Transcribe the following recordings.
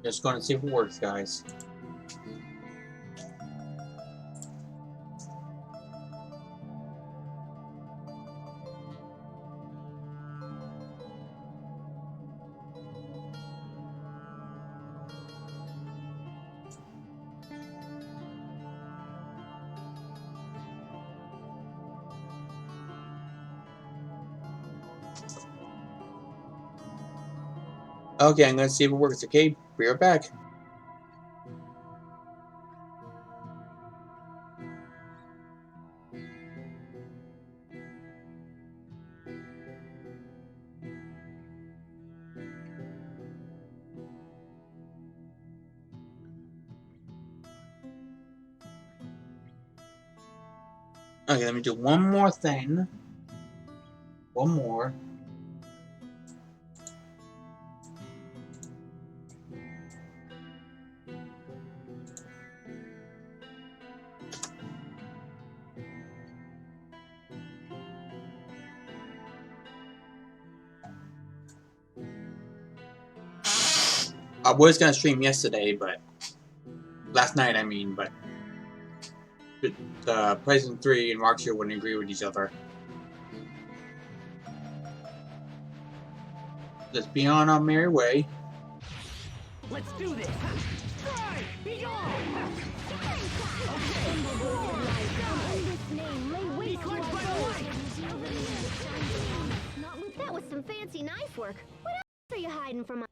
Just gonna see if it works, guys. Okay, I'm gonna see if it works, okay? Be right back. Okay, let me do one more thing. One more. I was gonna stream yesterday, but last night I mean, but President 3 and Rockshire wouldn't agree with each other. Let's be on our merry way. Let's do this! Try! Be gone! That was some fancy knife work. What else are you hiding from us?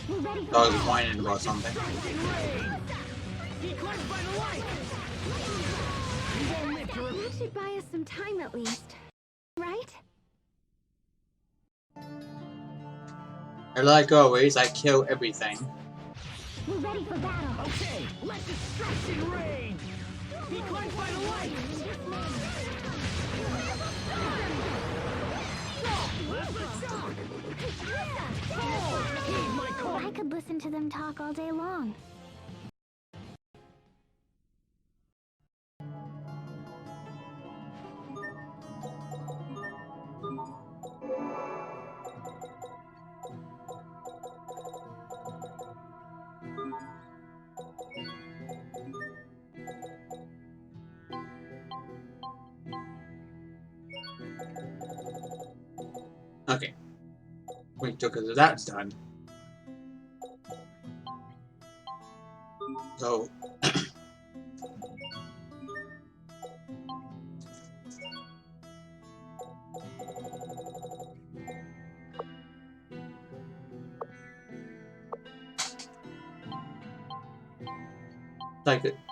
We're ready for Dog's whining about something. Be cleansed by the light! You won't live to That should buy us some time at least. Right? And like always, I kill everything. We're ready for battle. Okay, let destruction reign! Be cleansed by the light! Heed my call! I could listen to them talk all day long. Okay. Wait till because that's done. So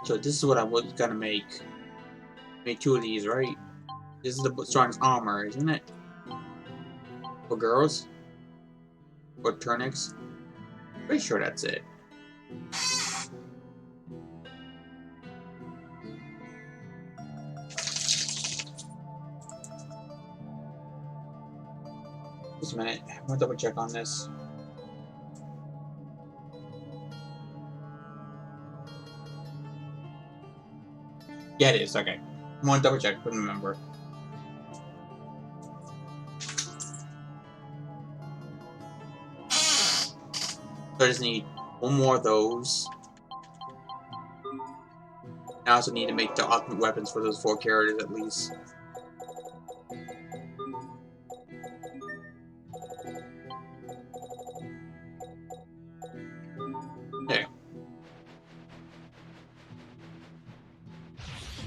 so this is what I was gonna make. Make 2 of these, right? This is the strongest armor, isn't it? For girls? Or tunics? Pretty sure that's it. Just a minute. I'm gonna double check on this. Yeah, it is. Okay. I'm gonna double check. Couldn't remember. So I just need 1 more of those. I also need to make the ultimate weapons for those 4 characters at least. There.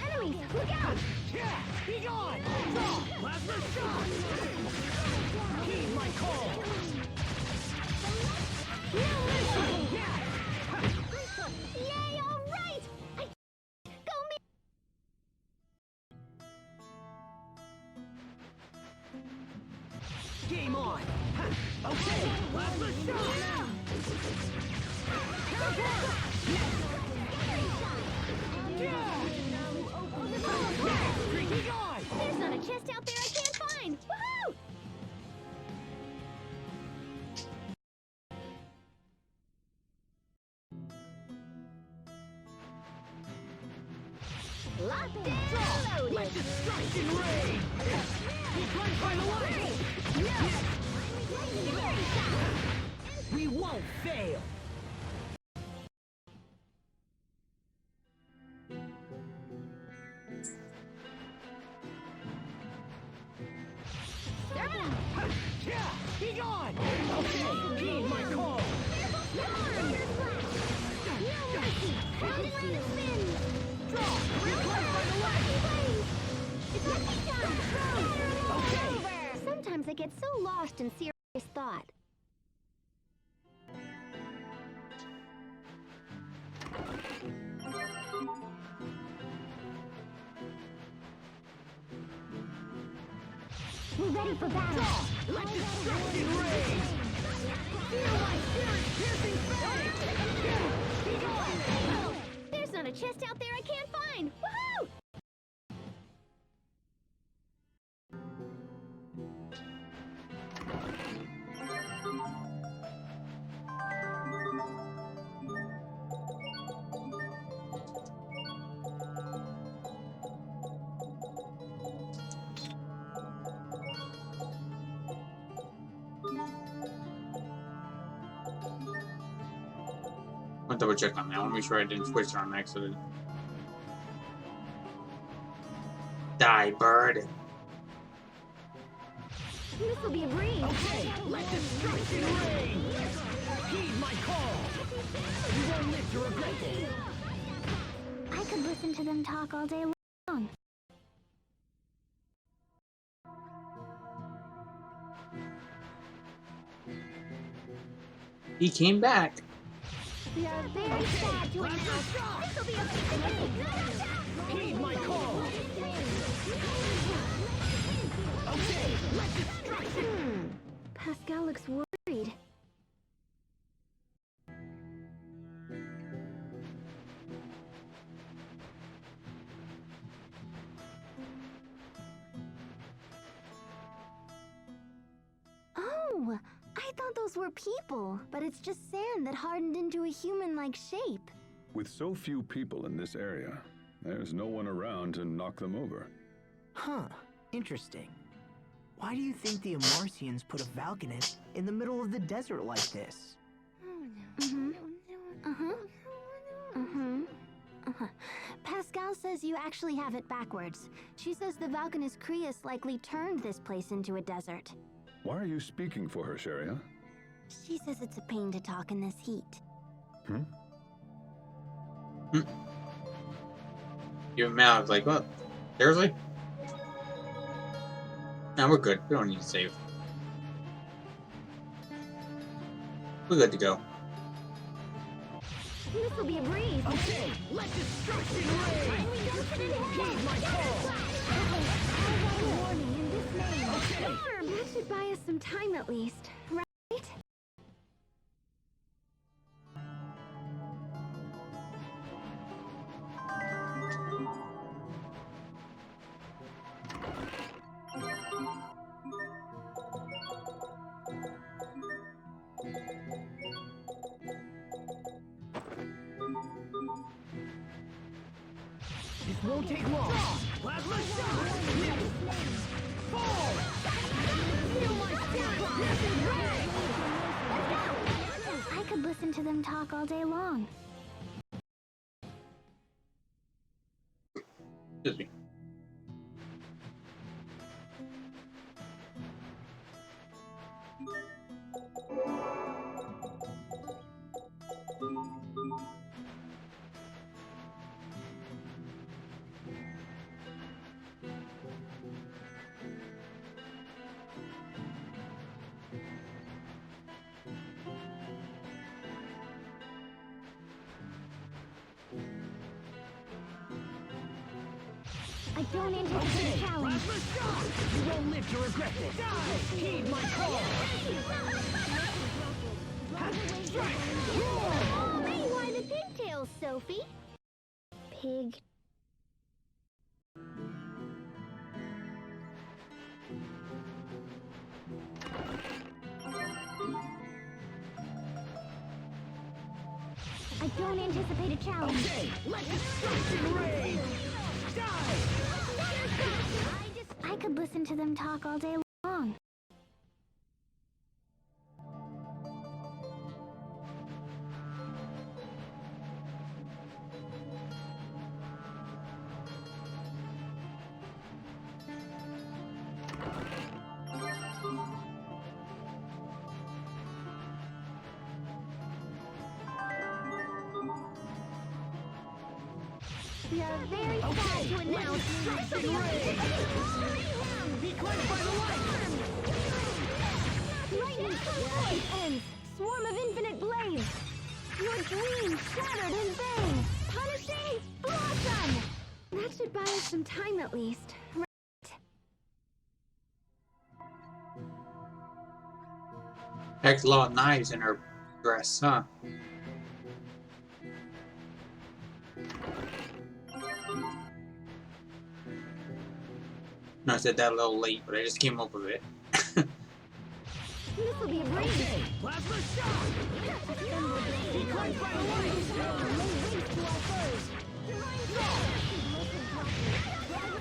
Enemies, look out! Yeah! Be gone! Draw! Plasma shot! Heed my call! Yay, all right! Go me! Game on! Okay! Plasma shot! Be gone! There's not a chest out there I can't find! Woohoo! Locked Draw. and loaded. Let destruction reign. He's right by the way. We won't fail. Yeah, be gone. Okay, heed my call. Draw. He's right by the way. Sometimes I get so lost in serious thought. We're ready for battle. Let destruction reign. Feel my spirit-piercing fang. Be gone. There's not a chest out there I can't find. Woohoo! I'll double check on that. I want to make sure I didn't switch on accident. Die, bird. This will be a breeze. Okay, let destruction reign. Heed my call. You won't live to regret this. I could listen to them talk all day long. He came back. We are very sad to announce this will be a big Heed my call. Okay, let destruction. Pascal looks worried. Oh, I thought those were people, but it's just sand that hardened into a human-like shape. With so few people in this area, there's no one around to knock them over. Huh. Interesting. Why do you think the Amarcians put a Valkanite in the middle of the desert like this? Pascal says you actually have it backwards. She says the Valkanus Creus likely turned this place into a desert. Why are you speaking for her, Sharia? She says it's a pain to talk in this heat. Your mouth like, what? Seriously? Nah, we're good. We don't need to save. We're good to go. This will be a breeze. Okay, let destruction reign. Heed my call. Warning in this name. That should buy us some time at least, right? This won't take long. Plasma shot. Fall. Feel my spirit. I could listen to them talk all day long. Excuse me. I don't anticipate a challenge. Plasma shot. You won't live to regret this. Die. Heed my call. Hey, why the pigtails, Sophie? Pig. I don't anticipate a challenge. Okay, let destruction reign. I could listen to them talk all day long. We are very sad to announce Be quenched by the light! lightning strike ends. Swarm of infinite blades. Your dream shattered in vain. Punishing Blossom. That should buy us some time at least. Heck, a lot of knives in her dress, huh? No, I said that a little late, but I just came up with it. This will be a breeze. Plasma shock! Be quenched by the light!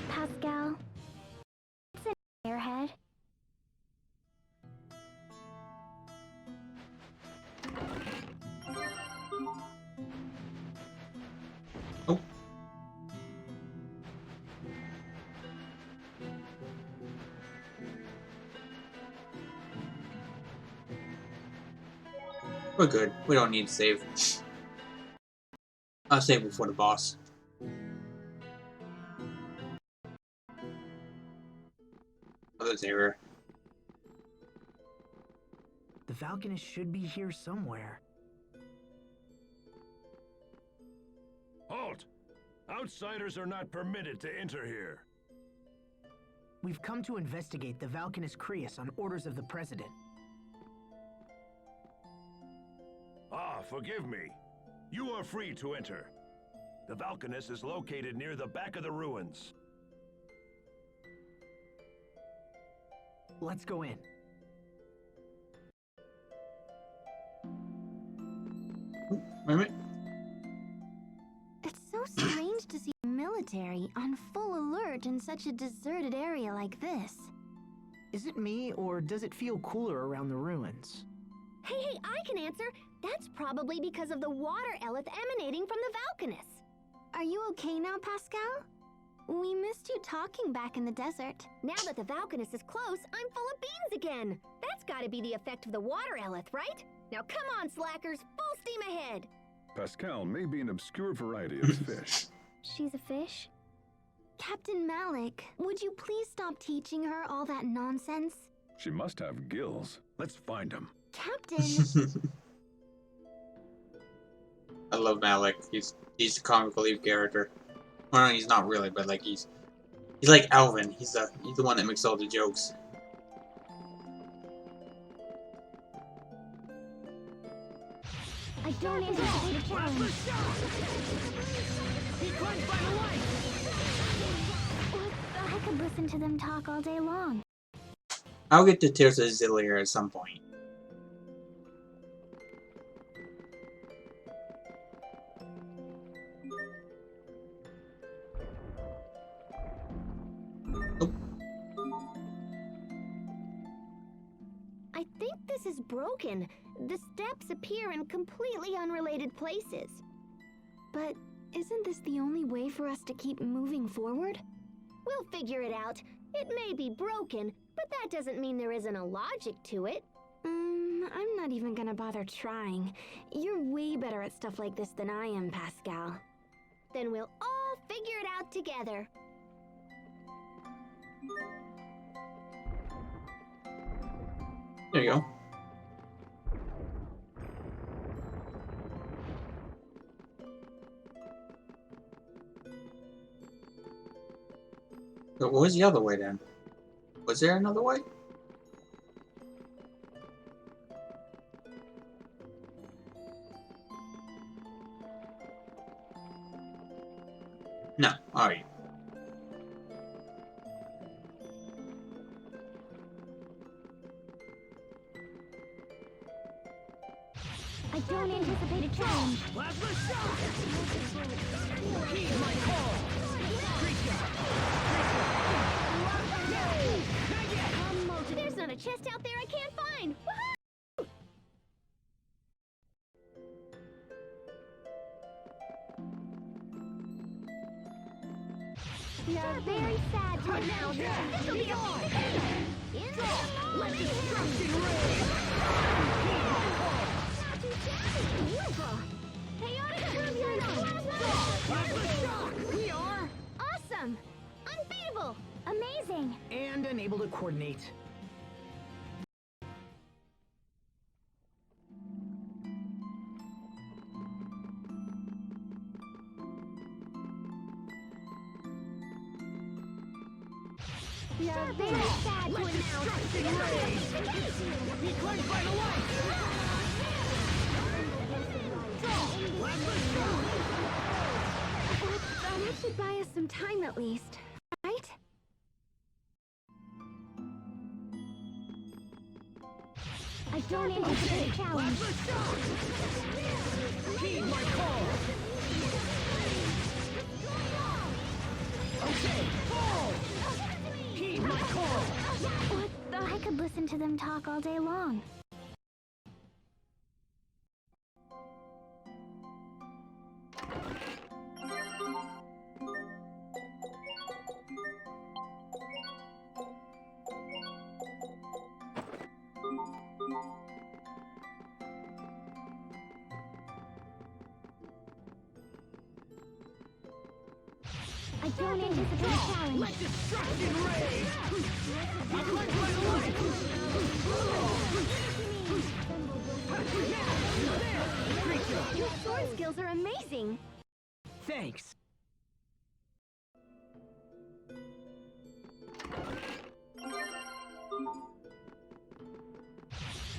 Pascal. It's an airhead. Oh. We're good. We don't need to save. I'll save before the boss. Other saver. The Valkanist should be here somewhere. Halt! Outsiders are not permitted to enter here. We've come to investigate the Valkanist Crius on orders of the President. Ah, forgive me. You are free to enter. The Valkanist is located near the back of the ruins. Let's go in. Wait a minute. It's so strange to see the military on full alert in such a deserted area like this. Is it me, or does it feel cooler around the ruins? Hey, I can answer. That's probably because of the water eleth emanating from the Valkanist. Are you okay now, Pascal? We missed you talking back in the desert. Now that the Valkanist is close, I'm full of beans again. That's gotta be the effect of the water eleth, right? Now come on, slackers, full steam ahead. Pascal may be an obscure variety of fish. She's a fish? Captain Malik, would you please stop teaching her all that nonsense? She must have gills. Let's find them. Captain! I love Malik. He's a comic relief character. Well, no, he's not really, but like he's like Alvin. He's the one that makes all the jokes. I don't anticipate a challenge. Be quenched by the light! I could listen to them talk all day long. I'll get to Tears of Zillier at some point. I think this is broken. The steps appear in completely unrelated places. But isn't this the only way for us to keep moving forward? We'll figure it out. It may be broken, but that doesn't mean there isn't a logic to it. I'm not even gonna bother trying. You're way better at stuff like this than I am, Pascal. Then we'll all figure it out together. There you go. But what was the other way then? Was there another way? No. Alright. I don't anticipate a challenge. Plasma shock! Heed my call! Create a chest out there I can't find! Woohoo! We are very sad to announce this will be Let destruction reign! not too shabby! Beautiful! Chaotic Plasma shock! We are... Awesome! Unbeatable! Amazing! And unable to coordinate. We are very sad to Let announce destruction reign! Be cleansed by the light! Plasma shock! that should buy us some time at least, right? I don't anticipate a challenge. Plasma shock! Heed my call! Okay, fall! Heed my call! What the? I could listen to them talk all day long. I don't anticipate a challenge. Let destruction reign! Be cleansed by the light! There! Creature! Your sword skills are amazing. Thanks.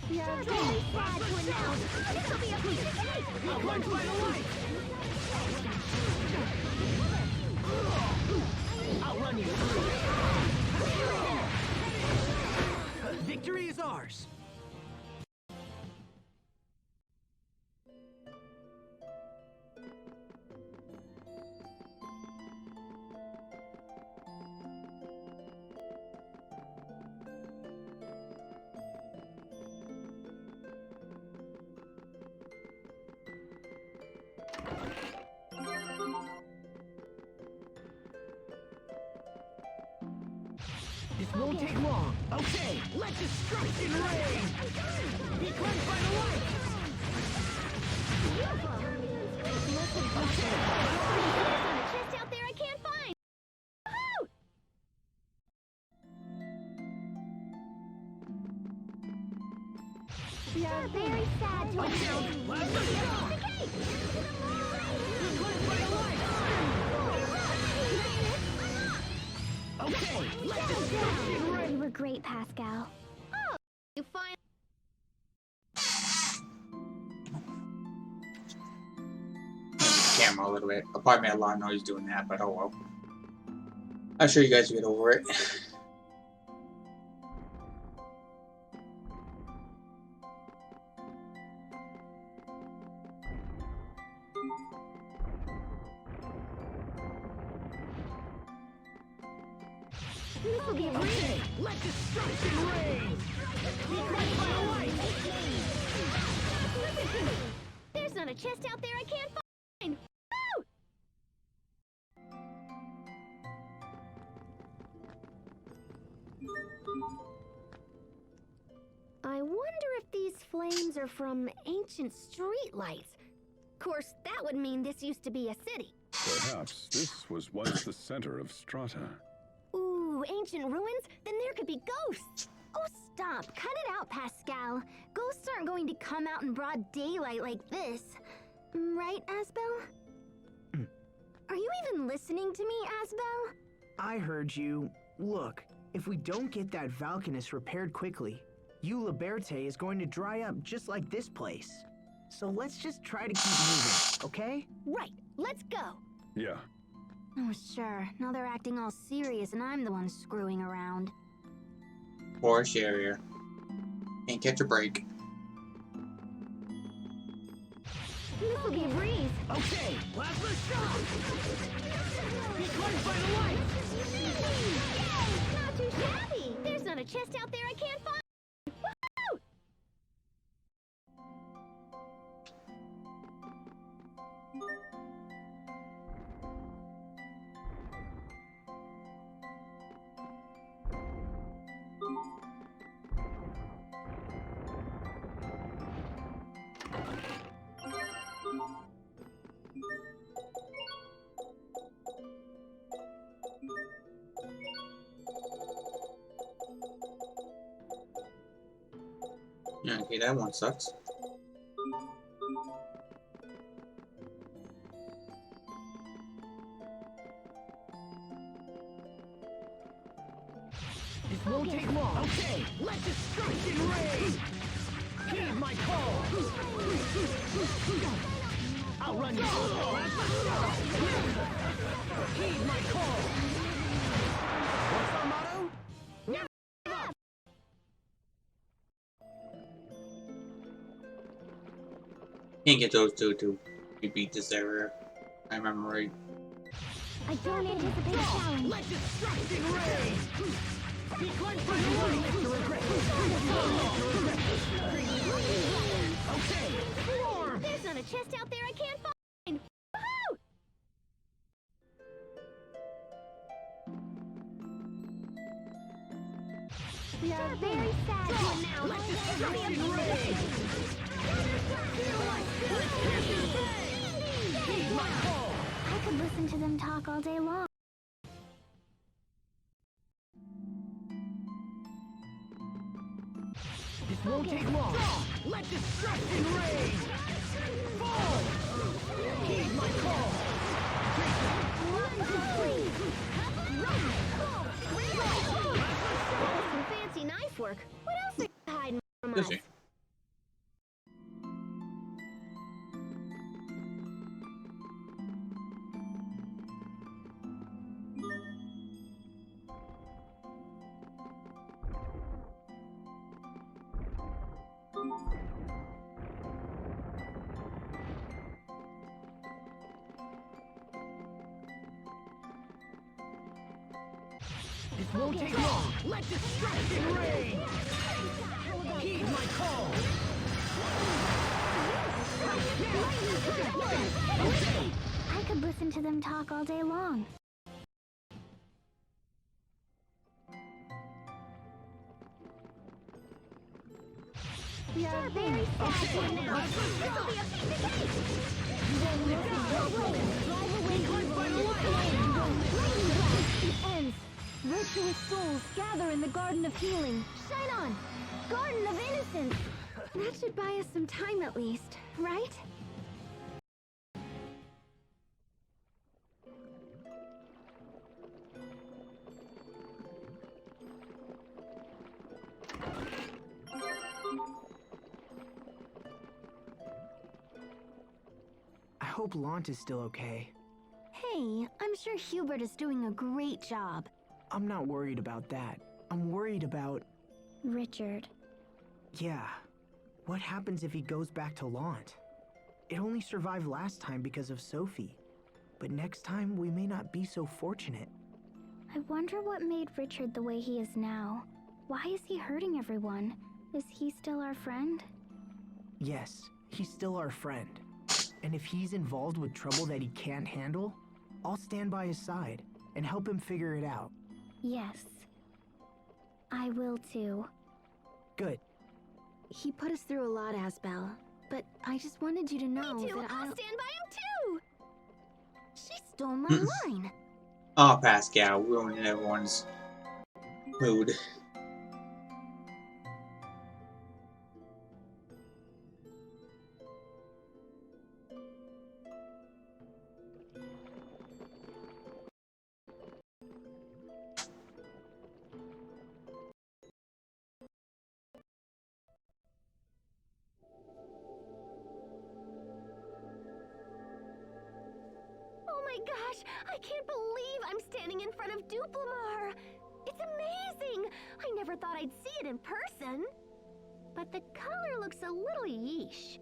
We are very sad to announce this will be a piece of cake. Be cleansed by the light! I'll run you through! Victory is ours. This won't take long. Okay, let destruction reign! Be cleansed by the light! There's a chest out there I can't find. Woohoo! We are very sad to announce Plasma shock! the cake. Be cleansed by the light! Okay, let destruction reign! You were great, Pascal. Oh, you finally. Camera a little bit. I probably made a lot of noise doing that, but oh well. I'm sure you guys will get over it. This will be a Okay, let destruction reign! Be cleansed by the light! Listen to me. There's not a chest out there I can't find. Woo! I wonder if these flames are from ancient streetlights. Of course, that would mean this used to be a city. Perhaps this was once the center of Strata. Ooh, ancient ruins? Then there could be ghosts. Oh, stop. Cut it out, Pascal. Ghosts aren't going to come out in broad daylight like this. Right, Asbel? Are you even listening to me, Asbel? I heard you. Look, if we don't get that Valkanus repaired quickly, Eula Berthe is going to dry up just like this place. So let's just try to keep moving, okay? Right. Let's go. Yeah, Oh, sure. Now they're acting all serious and I'm the one screwing around. Poor Sherrier. Can't catch a break. This will be a breeze. Okay, plasma shock! Be cleansed by the light! Not too shabby. There's not a chest out there I can't find. Yeah, okay, that one sucks. This won't take long. Okay, let destruction reign! Heed my call! I'll run you. Heed my call! What's our motto? Never give up! Can't get those two to beat this area. I remember right. I don't anticipate a challenge. Let destruction reign! Be cleansed by the light! Okay, form! There's not a chest out there I can't find. Woohoo! We are very sad to announce Let destruction reign! Heed my call! I could listen to them talk all day long. This won't take long. Let destruction reign! Fall! Heed my call! Some fancy knife work. What else are you hiding from us? Does he? This won't take long. Let destruction reign! Heed my call! I could listen to them talk all day long. We are very sad to announce this will be a piece of cake. The ends. Virtuous souls gather in the Garden of Healing. Shine on! Garden of Innocence! That should buy us some time at least, right? I hope Lant is still okay. Hey, I'm sure Hubert is doing a great job. I'm not worried about that. I'm worried about... Richard. Yeah. What happens if he goes back to Lant? It only survived last time because of Sophie. But next time, we may not be so fortunate. I wonder what made Richard the way he is now. Why is he hurting everyone? Is he still our friend? Yes, he's still our friend. And if he's involved with trouble that he can't handle, I'll stand by his side and help him figure it out. Yes. I will too. Good. He put us through a lot, Asbel. But I just wanted you to know that I'll stand by him too! She stole my line! Oh, Pascal, ruining everyone's mood. Oh my gosh! I can't believe I'm standing in front of Duplimar! It's amazing! I never thought I'd see it in person. But the color looks a little yeesh.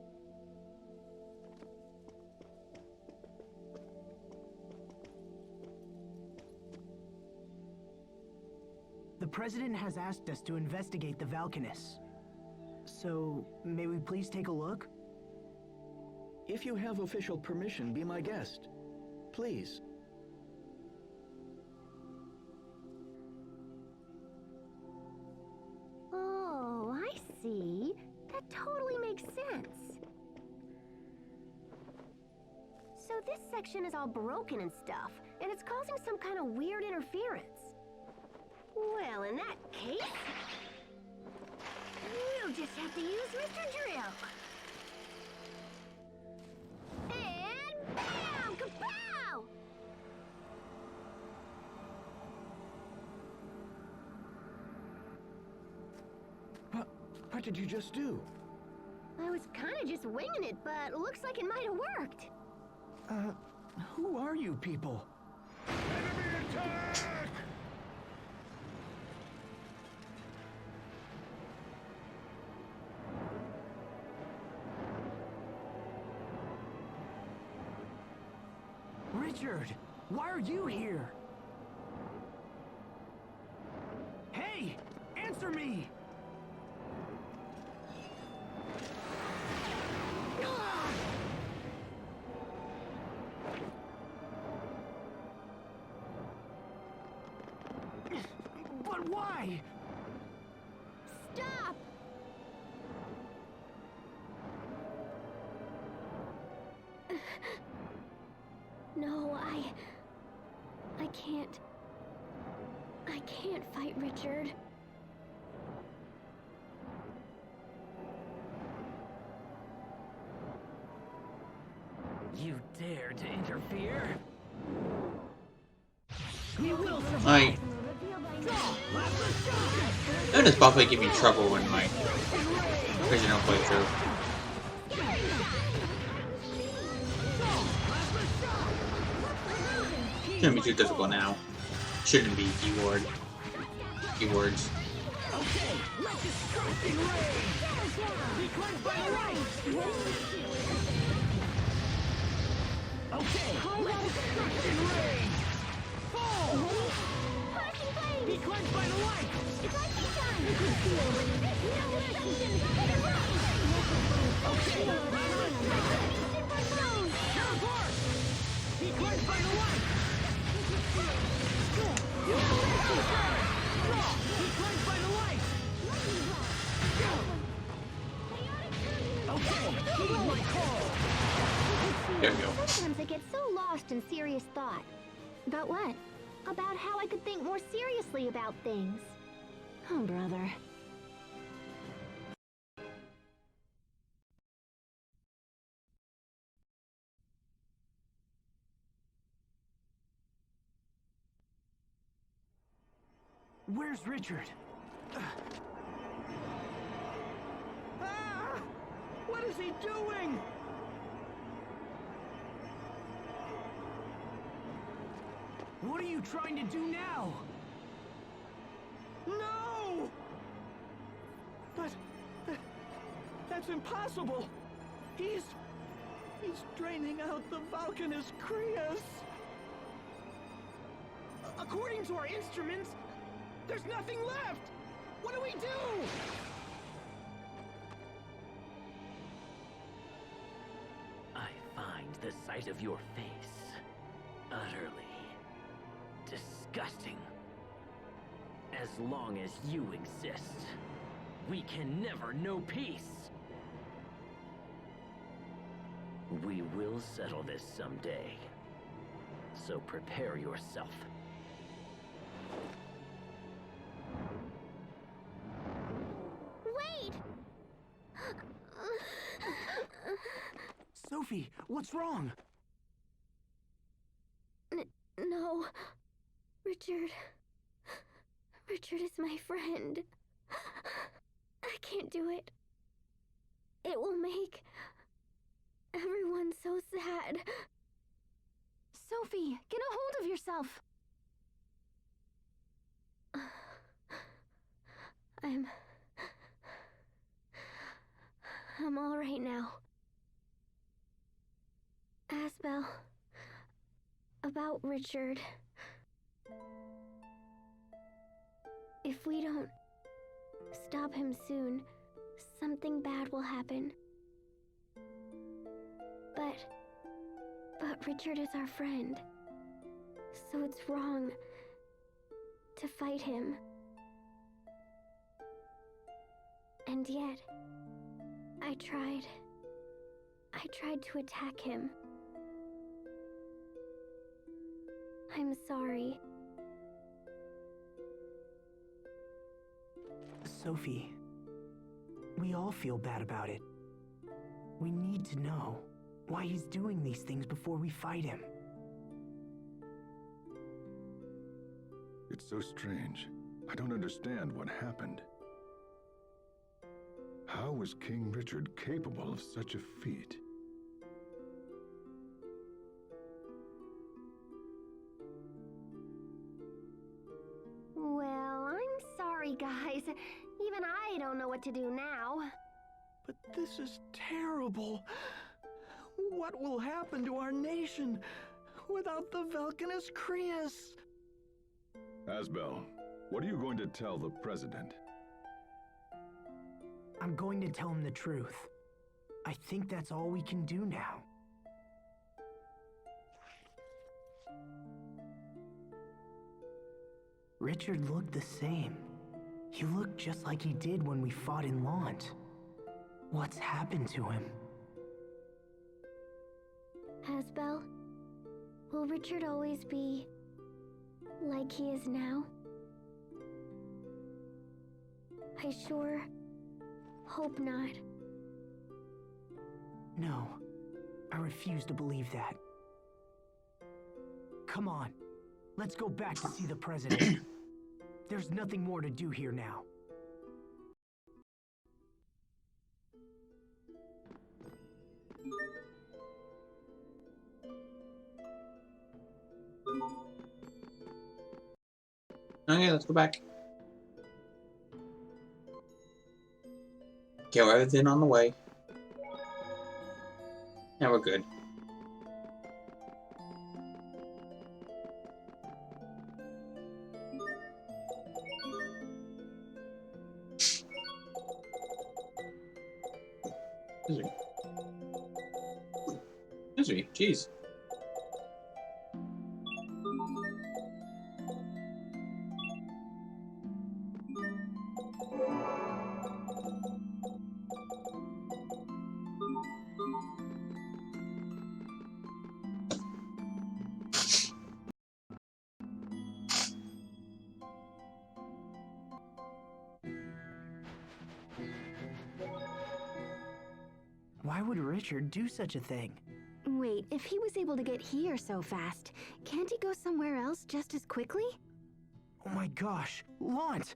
The President has asked us to investigate the Valkanus. So, may we please take a look? If you have official permission, be my guest. Please. Oh, I see. That totally makes sense. So this section is all broken and stuff, and it's causing some kind of weird interference. Well, in that case, we'll just have to use Mr. Drill. And bam! Kapow! What did you just do? I was kind of just winging it, but looks like it might have worked. Who are you people? Enemy attack! Richard, why are you here? Hey, answer me! But why? Stop! No, I can't. I can't fight Richard. You dare to interfere? You will Like, that would just probably give me trouble in my original playthrough. Shouldn't be too difficult now. Shouldn't be keywords. Okay, let destruction reign! Be cleansed by the light! Okay, let destruction reign! Fall! Be cleansed by the light! Okay, tear apart! Be cleansed by the light! Be cleansed by the light! Okay, heed my call! There we go. Sometimes I get so lost in serious thought. About what? About how I could think more seriously about things. Oh, brother. Where's Richard? Ah! What is he doing? What are you trying to do now? No! But that's impossible. He's draining out the Valkanus Krias. According to our instruments, there's nothing left. What do we do? I find the sight of your face utterly disgusting. As long as you exist, we can never know peace. We will settle this someday, so prepare yourself. Wait! Sophie, what's wrong? No. Richard. Richard is my friend. I can't do it. It will make everyone so sad. Sophie, get a hold of yourself. I'm all right now. Asbel, about Richard. If we don't stop him soon, something bad will happen. But But Richard is our friend. So it's wrong to fight him. And yet, I tried to attack him. I'm sorry. Sophie, we all feel bad about it. We need to know why he's doing these things before we fight him. It's so strange. I don't understand what happened. How was King Richard capable of such a feat? Well, I'm sorry, guys. Even I don't know what to do now. But this is terrible. What will happen to our nation without the Valkanus Crius? Asbel, what are you going to tell the president? I'm going to tell him the truth. I think that's all we can do now. Richard looked the same. He looked just like he did when we fought in Lant. What's happened to him? Asbel, will Richard always be like he is now? I sure hope not. No, I refuse to believe that. Come on, let's go back to see the president. There's nothing more to do here now. Okay, let's go back. Kill everything on the way. And we're good. Misery, jeez. Why would Richard do such a thing? Wait, if he was able to get here so fast, can't he go somewhere else just as quickly? Oh my gosh, Lant!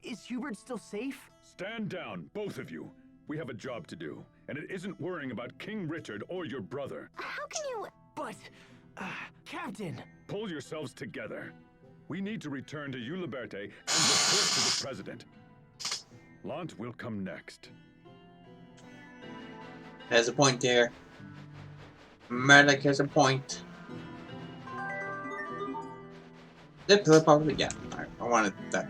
Is Hubert still safe? Stand down, both of you. We have a job to do, and it isn't worrying about King Richard or your brother. How can you... But, Captain! Pull yourselves together. We need to return to Euliberte and report to the president. Lant will come next. Has a point there. Murdoch has a point. That pillar probably, yeah. I wanted that.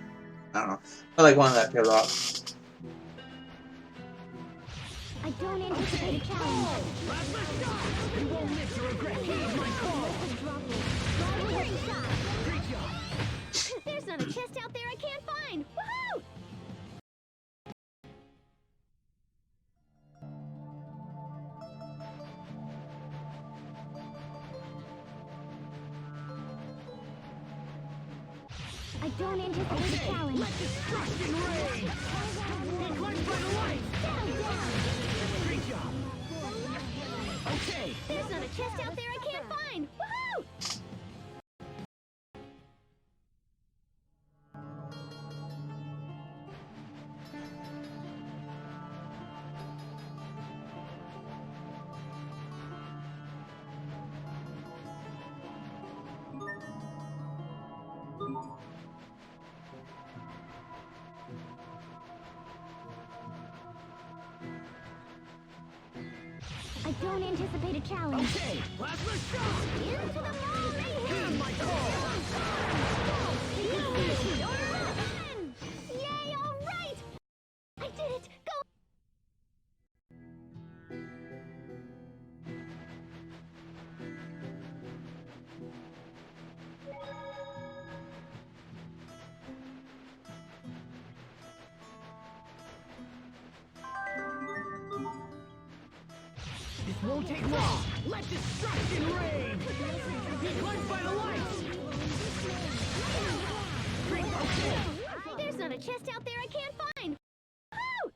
I don't know. I like one of that pillar off. I don't anticipate a challenge. You won't live to regret. Heed my call. Great job. There's not a chest out there I can't find. Woohoo! I don't anticipate a challenge. Let destruction reign. Be cleansed by the light. Great job. Okay. There's not a chest out there I can't find. Woohoo! I don't anticipate a challenge. Okay. Plasma shot. Into the ball, Heed my call. Yay, all right! I did it! Go! won't take long. Let destruction reign. Be cleansed by the lights. There's not a chest out there I can't find. Woo!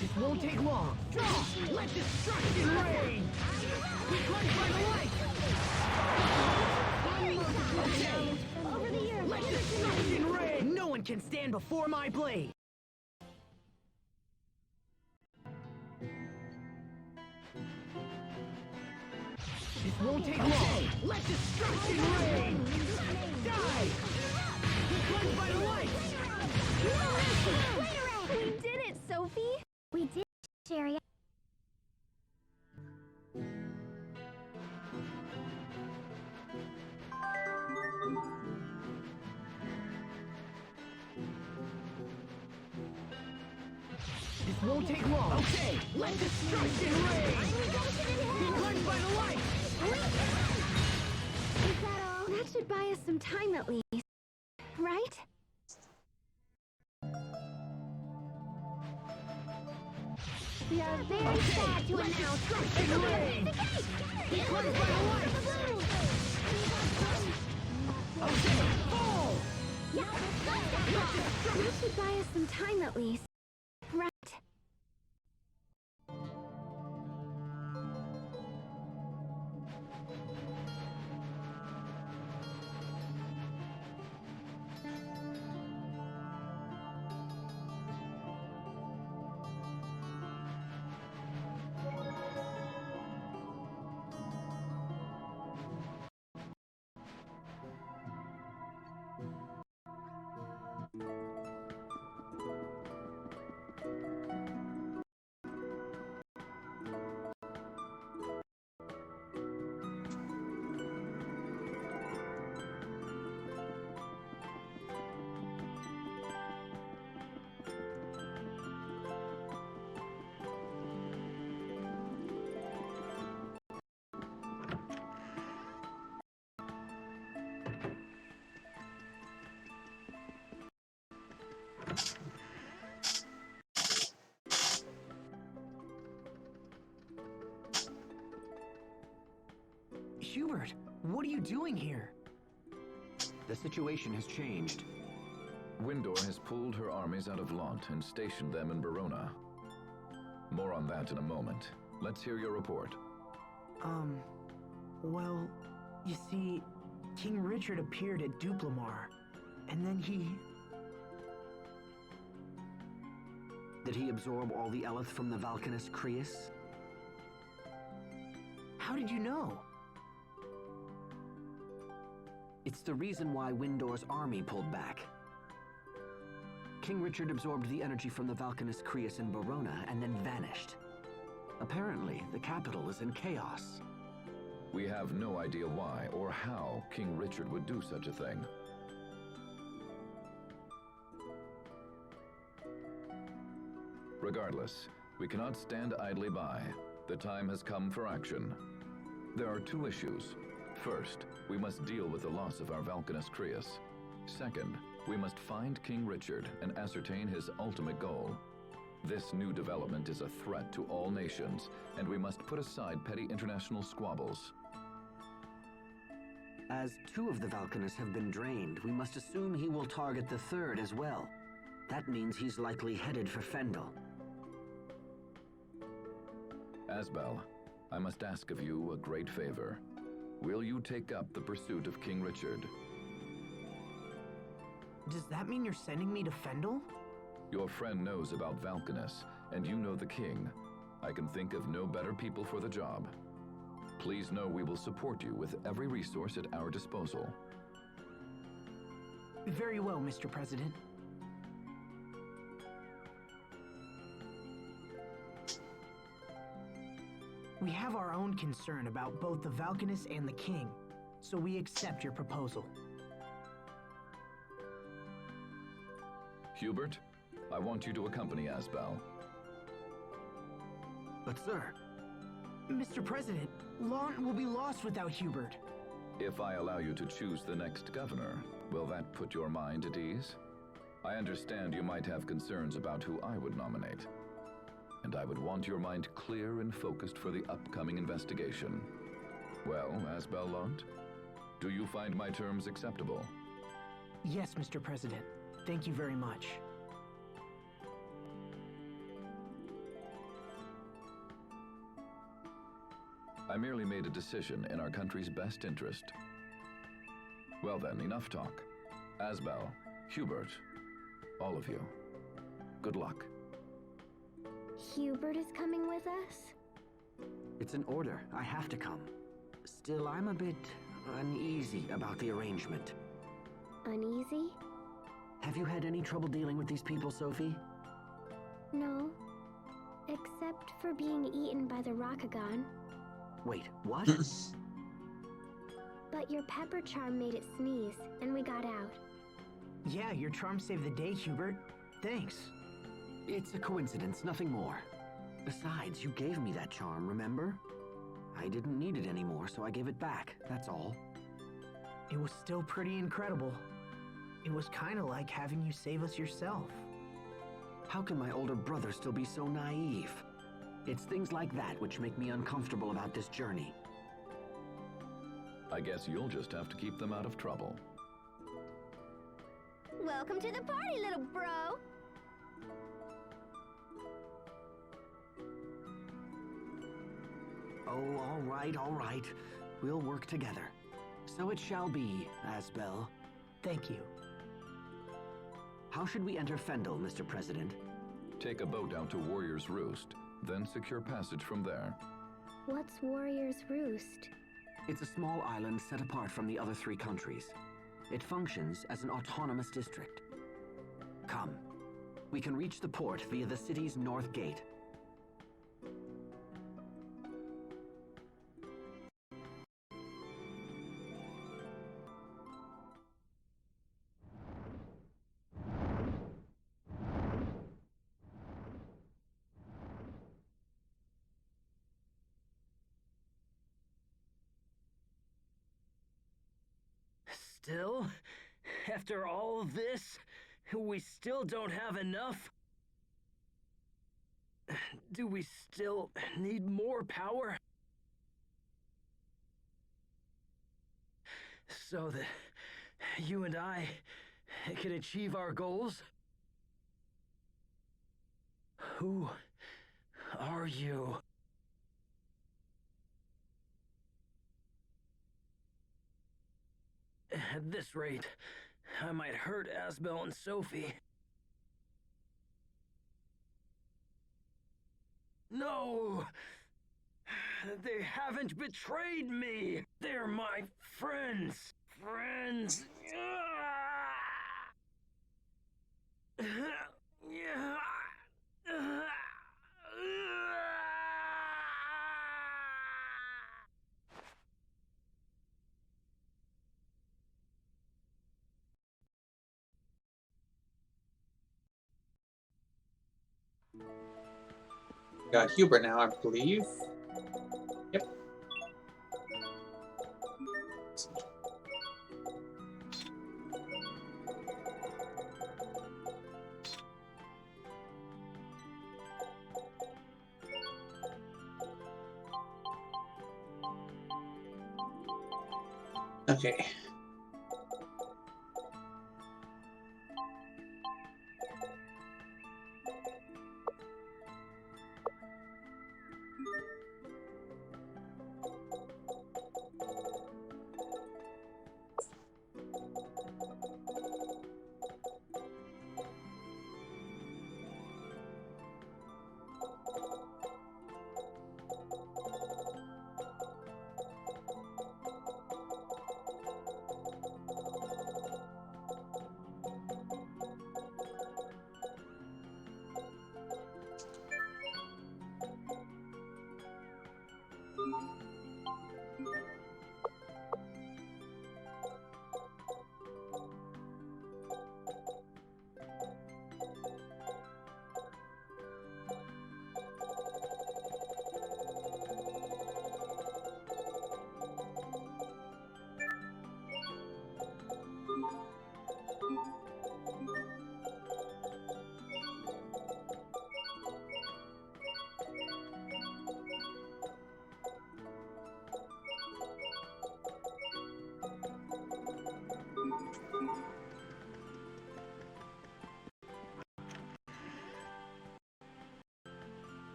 This won't take long. Draw. Let destruction reign. Be cleansed by the lights. Okay. Over the earth. Let destruction reign. No one can stand before my blade. This won't take long. Let destruction reign. Die. Be cleansed by the lights. We did it, Sophie. We did, Sherry. This won't take long. Okay. Let destruction reign. Be cleansed by the lights. Is that all? That should buy us some time at least. Right? We are very sad to announce Destruction reign. Be cleansed by the lights. Okay. Fall. That should buy us some time at least. Right? Hubert, what are you doing here? The situation has changed. Windor has pulled her armies out of Lant and stationed them in Verona. More on that in a moment. Let's hear your report. Well, you see, King Richard appeared at Duplamar, and then he... Did he absorb all the Eleth from the Valkanus Creus? How did you know? It's the reason why Windor's army pulled back. King Richard absorbed the energy from the Valkanus Creus in Verona and then vanished. Apparently, the capital is in chaos. We have no idea why or how King Richard would do such a thing. Regardless, we cannot stand idly by. The time has come for action. There are two issues. First, we must deal with the loss of our Valkanus Creus. Second, we must find King Richard and ascertain his ultimate goal. This new development is a threat to all nations, and we must put aside petty international squabbles. As two of the Valkanus have been drained, we must assume he will target the third as well. That means he's likely headed for Fendel. Asbel, I must ask of you a great favor. Will you take up the pursuit of King Richard? Does that mean you're sending me to Fendel? Your friend knows about Valkanus, and you know the king. I can think of no better people for the job. Please know we will support you with every resource at our disposal. Very well, Mr. President. We have our own concern about both the Valkanus and the king, so we accept your proposal. Hubert, I want you to accompany Asbel. But sir... Mr. President, Lant will be lost without Hubert. If I allow you to choose the next governor, Will that put your mind at ease? I understand you might have concerns about who I would nominate. And I would want your mind clear and focused for the upcoming investigation. Well, Asbel Lant, do you find my terms acceptable? Yes, Mr. President. Thank you very much. I merely made a decision in our country's best interest. Well then, enough talk. Asbel, Hubert, all of you, good luck. Hubert is coming with us? It's an order. I have to come. Still, I'm a bit uneasy about the arrangement. Uneasy? Have you had any trouble dealing with these people, Sophie? No. Except for being eaten by the Rokugan. Wait, what? But your pepper charm made it sneeze, and we got out. Yeah, your charm saved the day, Hubert. Thanks. It's a coincidence, nothing more. Besides, you gave me that charm, remember? I didn't need it anymore, so I gave it back, that's all. It was still pretty incredible. It was kind of like having you save us yourself. How can my older brother still be so naive? It's things like that which make me uncomfortable about this journey. I guess you'll just have to keep them out of trouble. Welcome to the party, little bro! Oh, all right. We'll work together. So it shall be, Asbel. Thank you. How should we enter Fendel, Mr. President? Take a boat out to Warrior's Roost, then secure passage from there. What's Warrior's Roost? It's a small island set apart from the other 3 countries. It functions as an autonomous district. Come. We can reach the port via the city's north gate. Still? After all of this, we still don't have enough? Do we still need more power? So that you and I can achieve our goals? Who are you? At this rate, I might hurt Asbel and Sophie. No! They haven't betrayed me! They're my friends! Friends! Got Hubert now, I believe. Yep. Okay.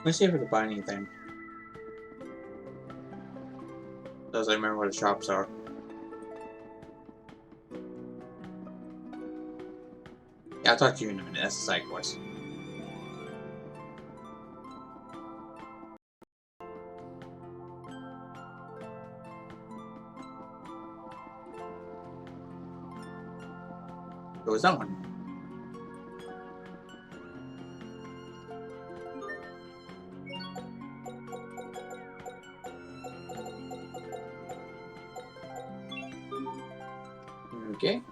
Let's see if we can buy anything. Does I remember where the shops are? Yeah, I'll talk to you in a minute. That's the side quest. What was that one? Okay.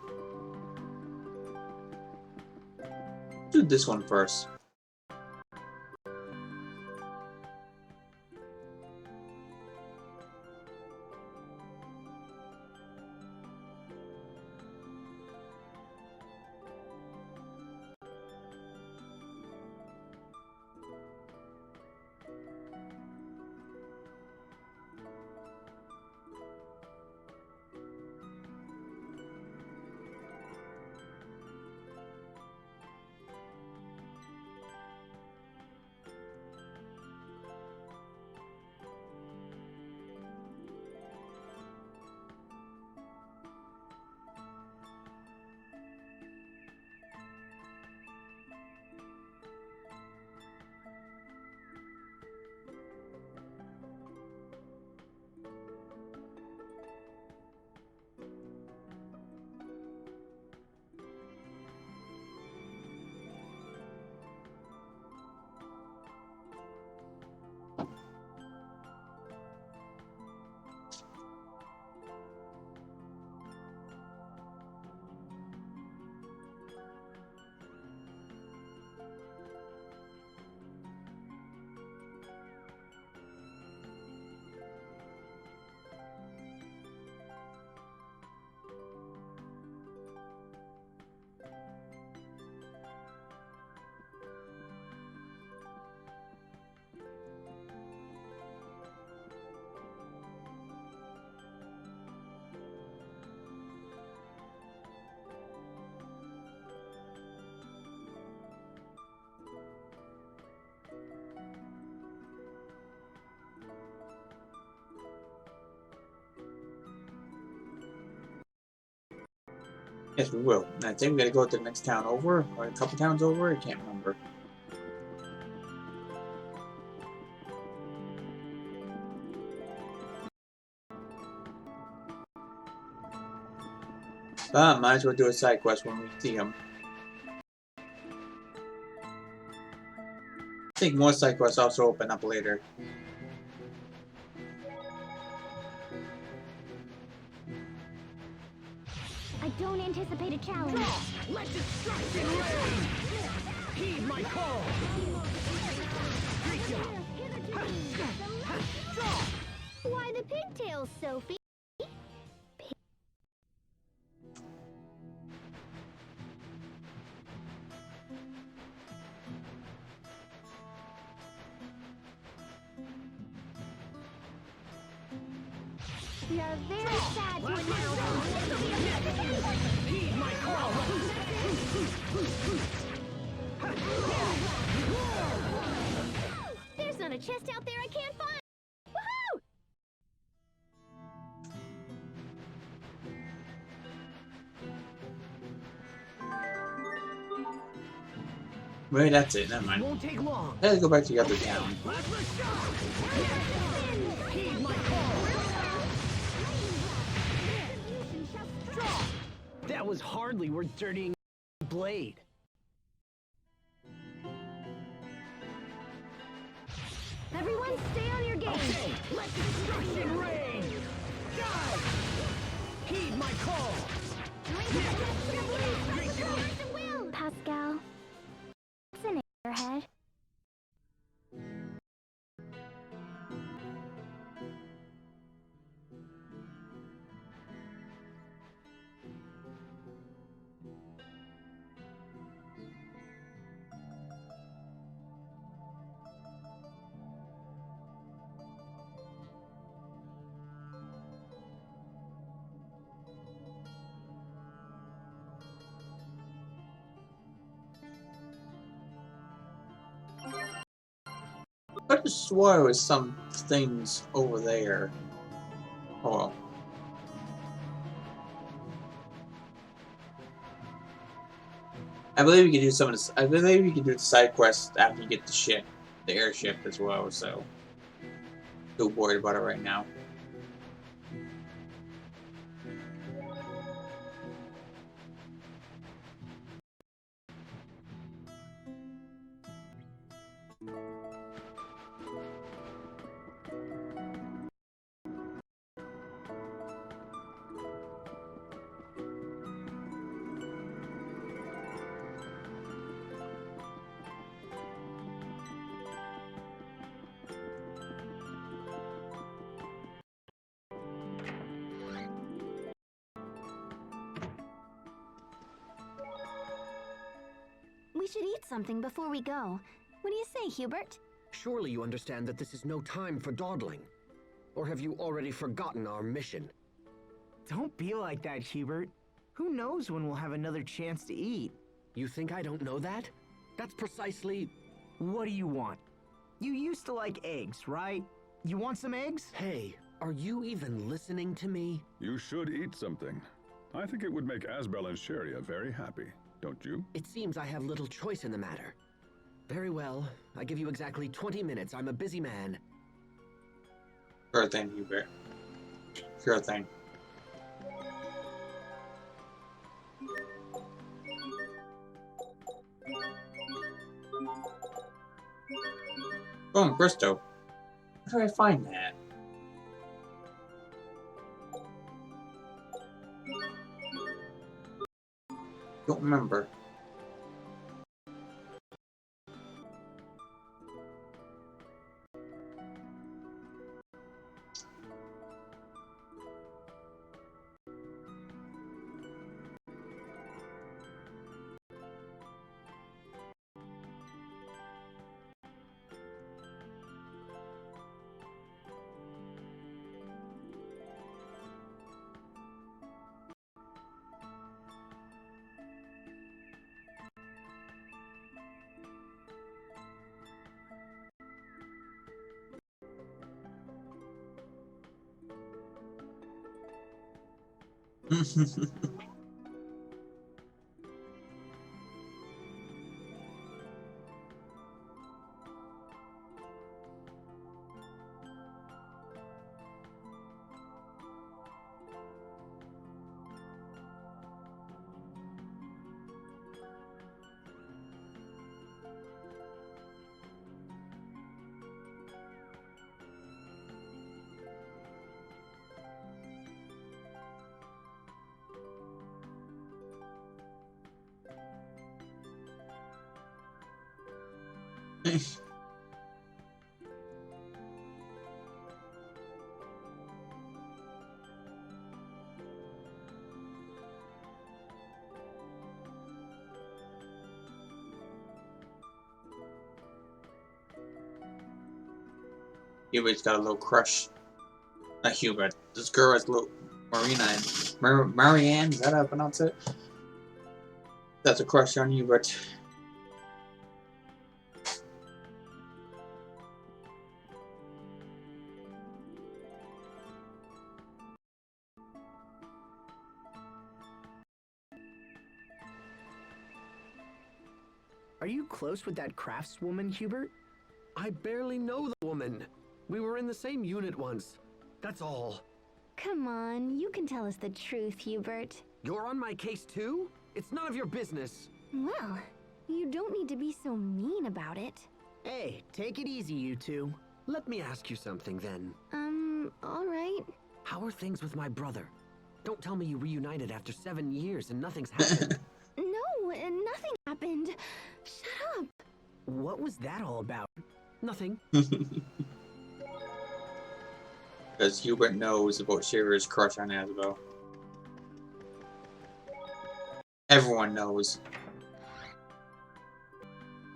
Do this one first. Yes, we will. And I think we gotta go to the next town over, or a couple towns over. I can't remember. But might as well do a side quest when we see him. I think more side quests also open up later. I don't anticipate a challenge. Let destruction reign! Heed my call! Why the pigtails, Sophie? We are very sad to announce. Heed my call! There's not a chest out there I can't find. Woohoo! Wait, that's it. Never mind. Won't take long. Let's go back to the other town. Heed my call! That was hardly worth dirtying the blade. Everyone stay on your game. Okay, let destruction reign! Die! Heed my call! Pascal, what's in your head? I just swore there was some things over there. Oh. I believe you can do some of this. I believe you can do the side quests after you get the ship, the airship as well. So, don't worry about it right now. We should eat something before we go. What do you say, Hubert? Surely you understand that this is no time for dawdling. Or have you already forgotten our mission? Don't be like that, Hubert. Who knows when we'll have another chance to eat? You think I don't know that? That's precisely... What do you want? You used to like eggs, right? You want some eggs? Hey, are you even listening to me? You should eat something. I think it would make Asbel and Sharia very happy, don't you? It seems I have little choice in the matter. Very well. I give you exactly 20 minutes. I'm a busy man. Sure thing, Hubert. Sure thing. Oh, Bristow. Where do I find that? Don't remember. Hubert's got a little crush. Not Hubert. This girl has a little Marianne, is that how I pronounce it? That's a crush on Hubert. Are you close with that craftswoman, Hubert? I barely know the woman. We were in the same unit once. That's all. Come on, you can tell us the truth, Hubert. You're on my case too? It's none of your business. Well, you don't need to be so mean about it. Hey, take it easy, you two. Let me ask you something then. All right. How are things with my brother? Don't tell me you reunited after 7 years and nothing's happened. No, nothing happened. Shut up. What was that all about? Nothing. Because Hubert knows about Shira's crush on Asbel. Everyone knows.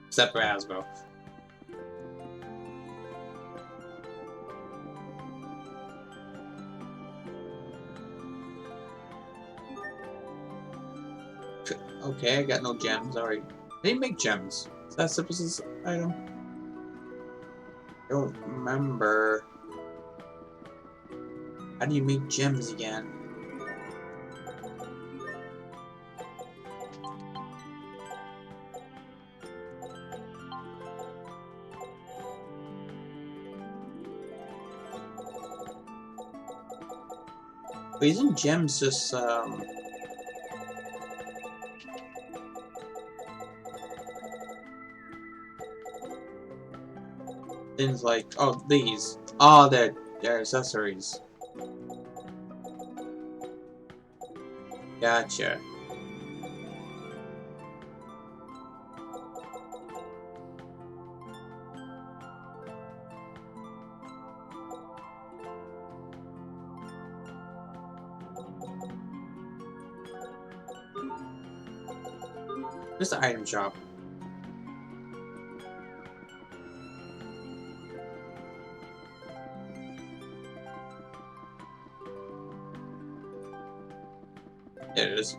Except for Asbel. Okay, I got no gems, alright. They make gems. Is that Sippus' item? don't remember. How do you make gems again? But isn't gems just things like, oh, these. Oh, they're accessories. Gotcha. Where's the item shop? There it is.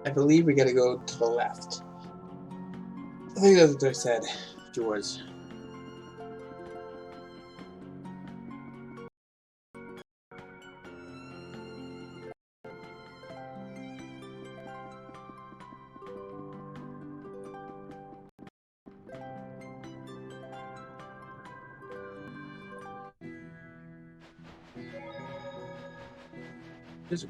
I believe we gotta go to the left. I think that's what I said, George. This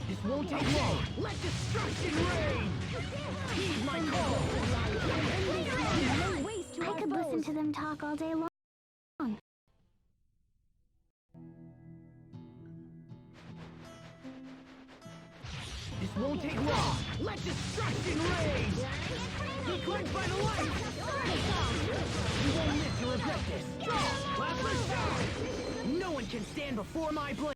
This won't take long. Let destruction reign. Heed my call. I could listen to them talk all day long. This won't take long. Let destruction reign. Be cleansed by the light. You won't live to regret this. Last shot. No one can stand before my blade.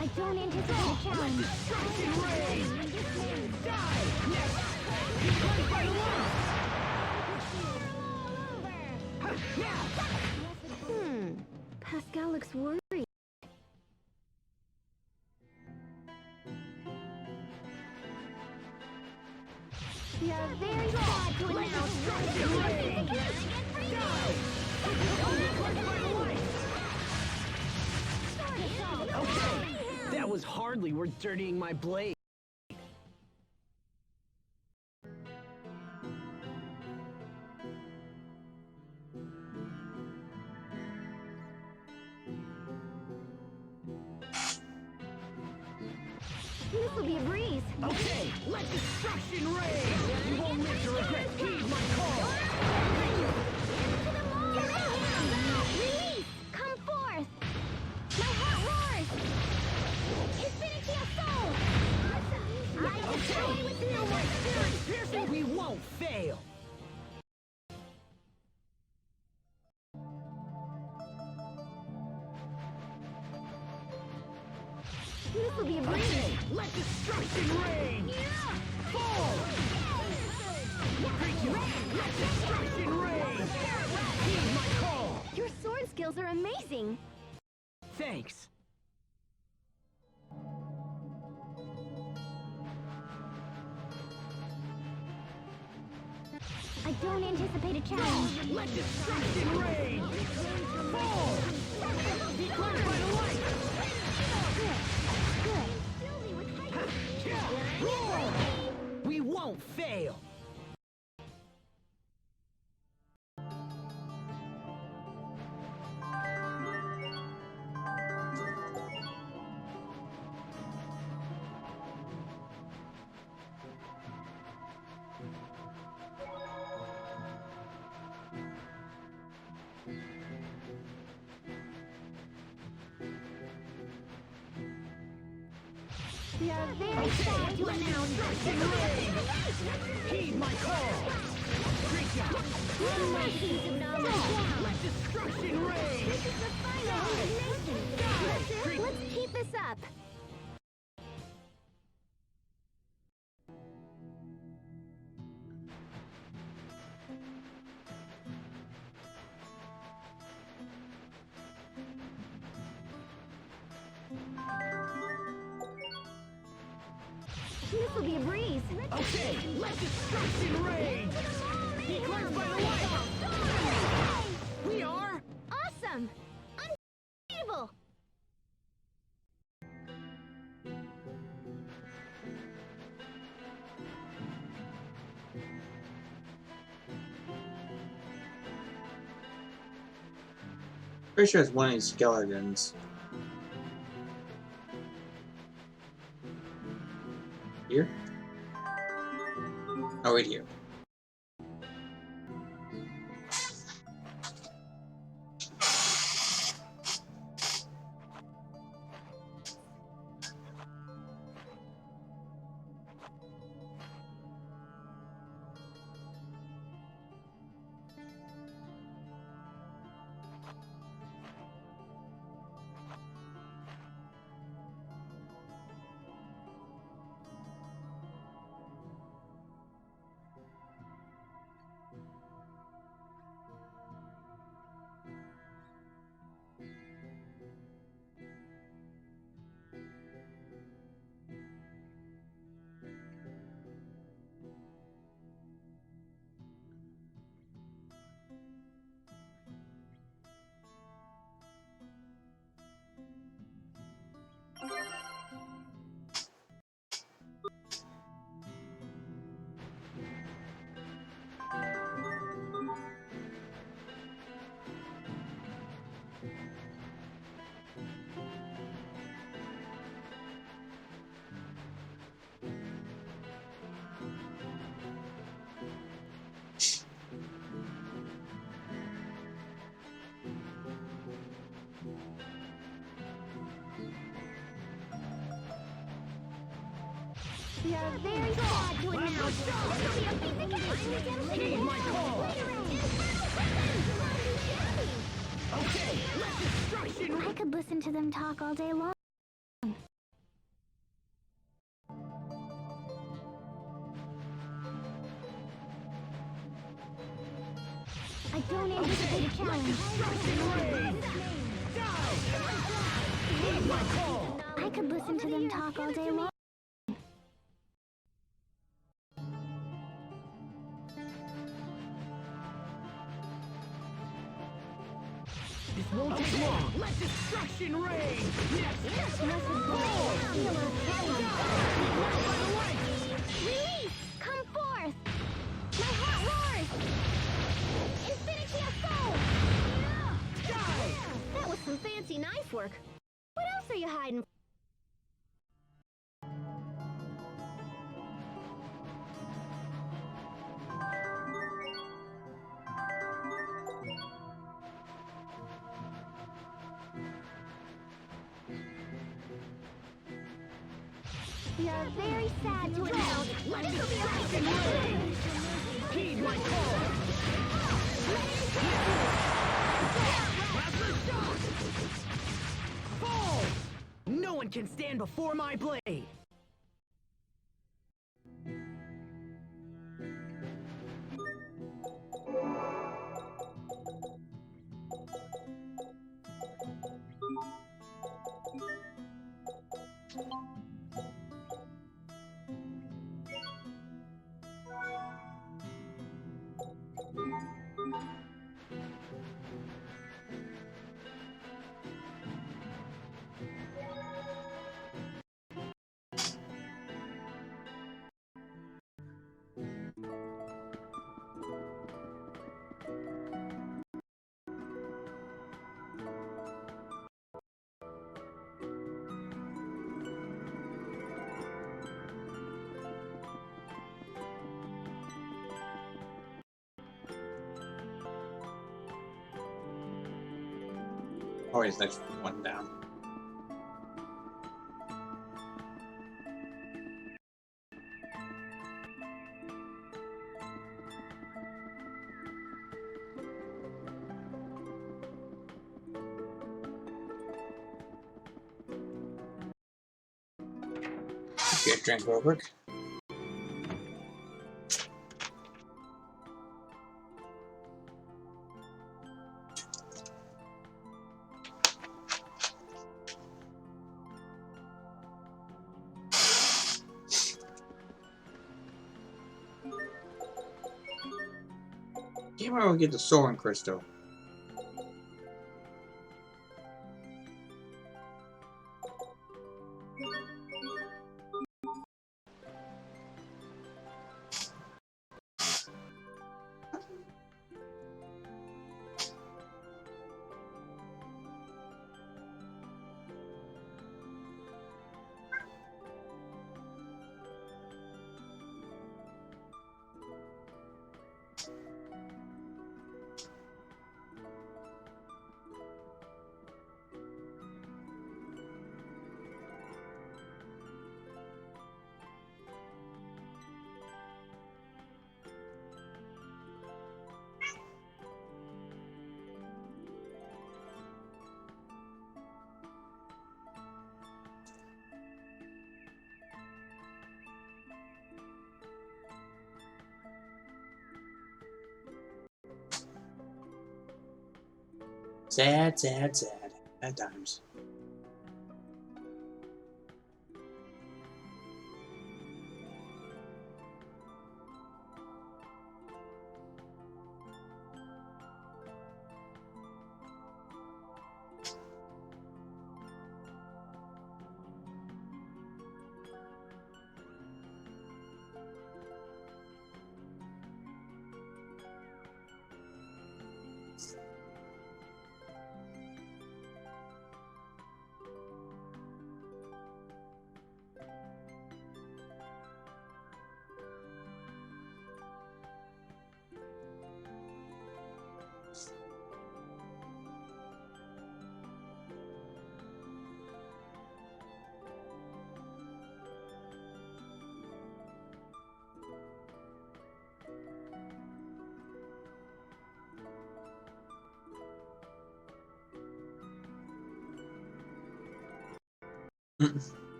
I don't anticipate a challenge. Destruction reign. Die. Next. Be cleansed by the light. Pascal looks worried. We are very sad to announce. Okay, that was hardly worth dirtying my blade. This will be a breeze. Okay, let destruction reign! You won't live to regret. Heed my call! Release! Come forth! My heart roars! Infinity assault! I destroy with Feel my spirit piercing! We won't fail! This will be a breeze. Okay, let destruction reign! Fall! Let destruction reign! Heed my call! Your sword skills are amazing. Thanks. I don't anticipate a challenge. Let destruction reign! Fall! Be cleansed by the light! Roar! We won't fail! We are very sad to announce. Heed my call! Great job! Let destruction reign! This is the final elimination. Let's keep this up. This will be a breeze. Okay, let destruction reign! Be cleansed by the light! We are... Awesome! Unbeatable! pretty sure it's one of these skeletons. Here? Oh, right here. We are very sad to announce this will be a piece of cake. Heed my call. Okay, let destruction. I could listen to them talk all day long. I don't anticipate a challenge. Heed my call. I could listen to them talk all day long. This won't take long. Let destruction reign. Release! Come forth! My heart roars! Infinity Assault! That was some fancy knife work. What else are you hiding? We are very sad to announce this will be a piece of cake. Heed my call. Fall! No one can stand before my blade. Always next one down. Get drink real quick. Can't remember get the Soaring Crystal. Sad, sad, sad. Bad times.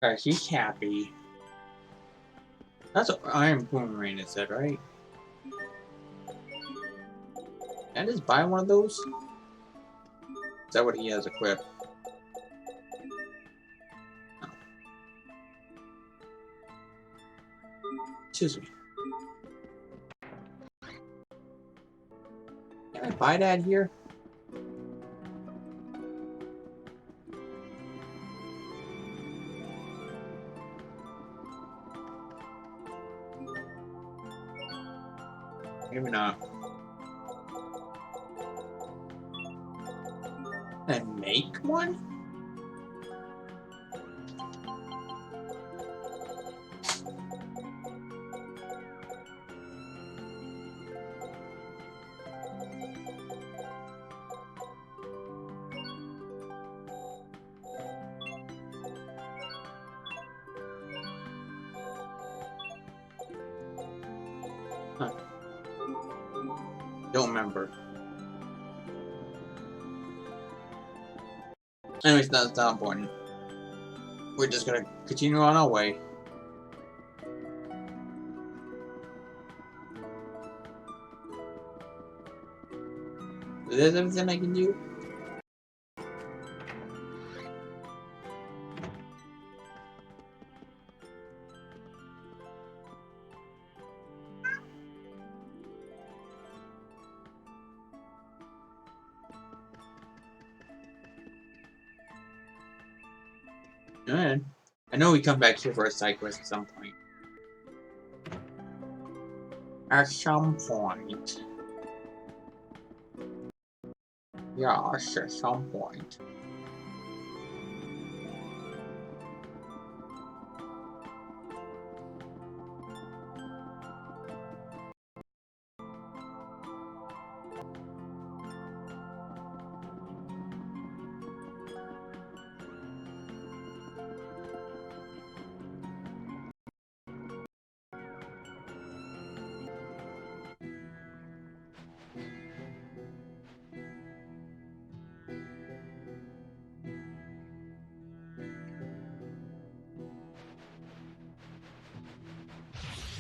Alright, she's happy. That's what Iron Boomerang had said, right? Can I just buy one of those? Is that what he has equipped? No. Excuse me. Can I buy that here? Maybe not. And make one? Huh. Don't remember. Anyways, that's not important. We're just gonna continue on our way. Is there everything I can do? Good. I know we come back here for a side quest at some point. At some point. Yes, at some point.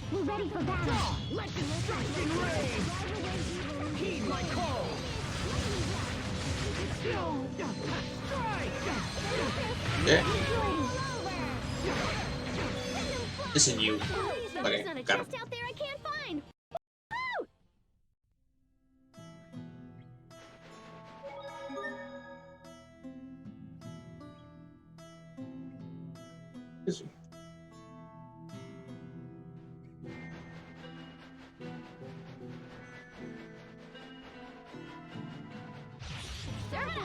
We're ready for battle. Let destruction reign! Heed my call! Strike! Yeah. Listen, you. Okay, There's not a got him. chest out there I can't find. Woo! Listen. Serve it up.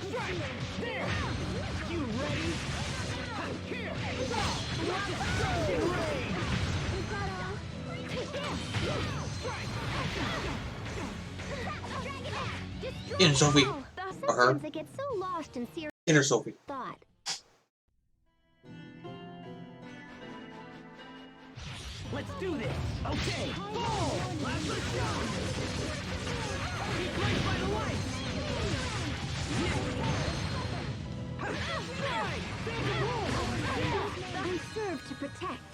Strike! There! You ready? Here! Let destruction reign! Get her, Sophie. Or her. Sometimes I get so lost in serious Get her, Sophie. thought. Let's do this! Okay! Fall! Last shot! Be quenched by the light! Strike! We serve to protect.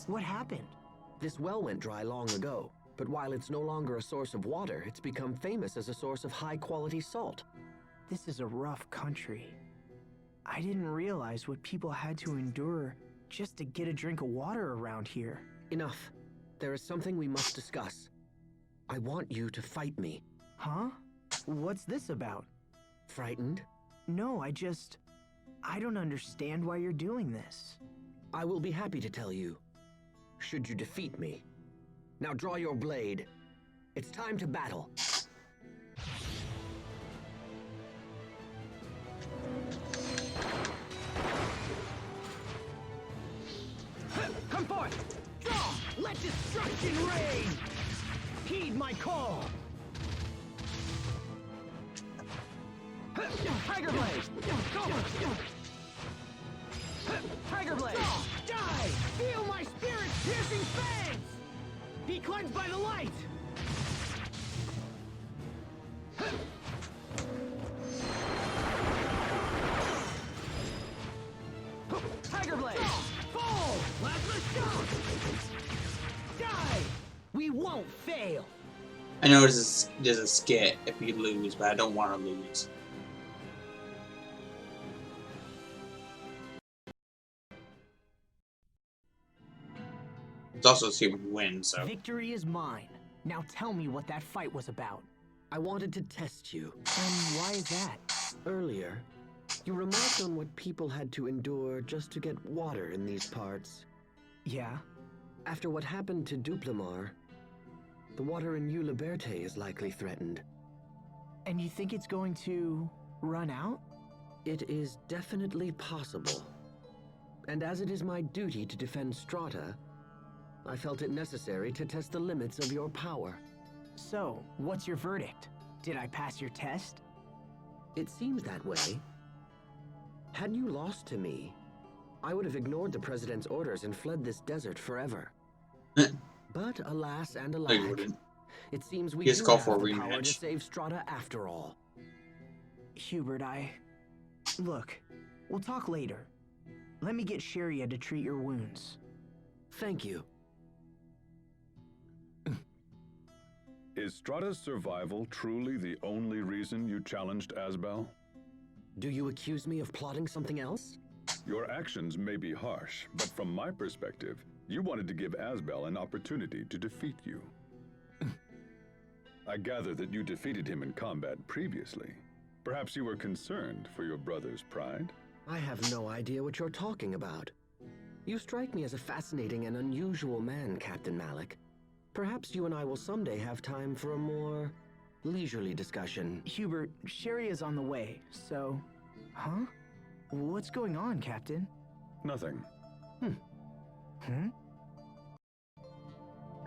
What happened? This well went dry long ago, but while it's no longer a source of water, it's become famous as a source of high-quality salt. This is a rough country. I didn't realize what people had to endure just to get a drink of water around here. Enough. There is something we must discuss. I want you to fight me. Huh? What's this about? Frightened? No, I don't understand why you're doing this. I will be happy to tell you, should you defeat me. Now draw your blade. It's time to battle. Come forth! Draw! Let destruction reign! Heed my call! Tiger Blade! Go! Tiger Blade! Die! Feel my spirit's piercing fangs! Be cleansed by the light! Tiger Blade! Fall! Plasma shock! Die! We won't fail! I know there's a skit if we lose, but I don't want to lose. It's also assuming we win, so. Victory is mine. Now tell me what that fight was about. I wanted to test you. And why is that? Earlier, you remarked on what people had to endure just to get water in these parts. Yeah? After what happened to Duplimar, the water in Eau Liberté is likely threatened. And you think it's going to run out? It is definitely possible. And as it is my duty to defend Strata, I felt it necessary to test the limits of your power. So, what's your verdict? Did I pass your test? It seems that way. Had you lost to me, I would have ignored the President's orders and fled this desert forever. But alas and alack, it seems we do have the power to save Strata after all. Hubert, Look, we'll talk later. Let me get Sharia to treat your wounds. Thank you. Is Strata's survival truly the only reason you challenged Asbel? Do you accuse me of plotting something else? Your actions may be harsh, but from my perspective, you wanted to give Asbel an opportunity to defeat you. I gather that you defeated him in combat previously. Perhaps you were concerned for your brother's pride? I have no idea what you're talking about. You strike me as a fascinating and unusual man, Captain Malik. Perhaps you and I will someday have time for a more leisurely discussion. Hubert, Sharia's on the way, so... Huh? What's going on, Captain? Nothing.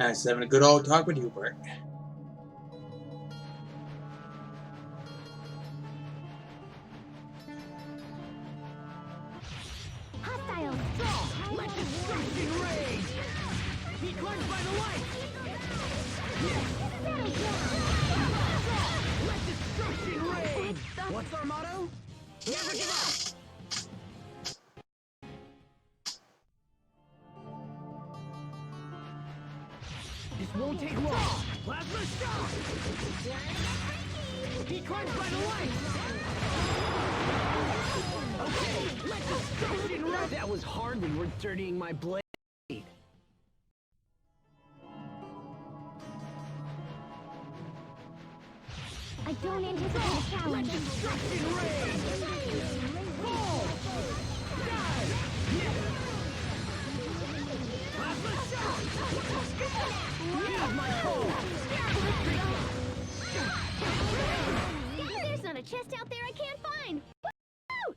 I was having a good old talk with Hubert. Hostile! Draw! Let destruction reign! Be cleansed by the light! Let destruction reign! What's our motto? Never give up! This won't take long! Plasma shock! Be cleansed by the light! Okay, let destruction reign! That was hardly worth dirtying my blade. I don't anticipate a challenge. Let destruction reign! Fall! Die! Plasma shock! Heed my call! There's not a chest out there I can't find. Woo!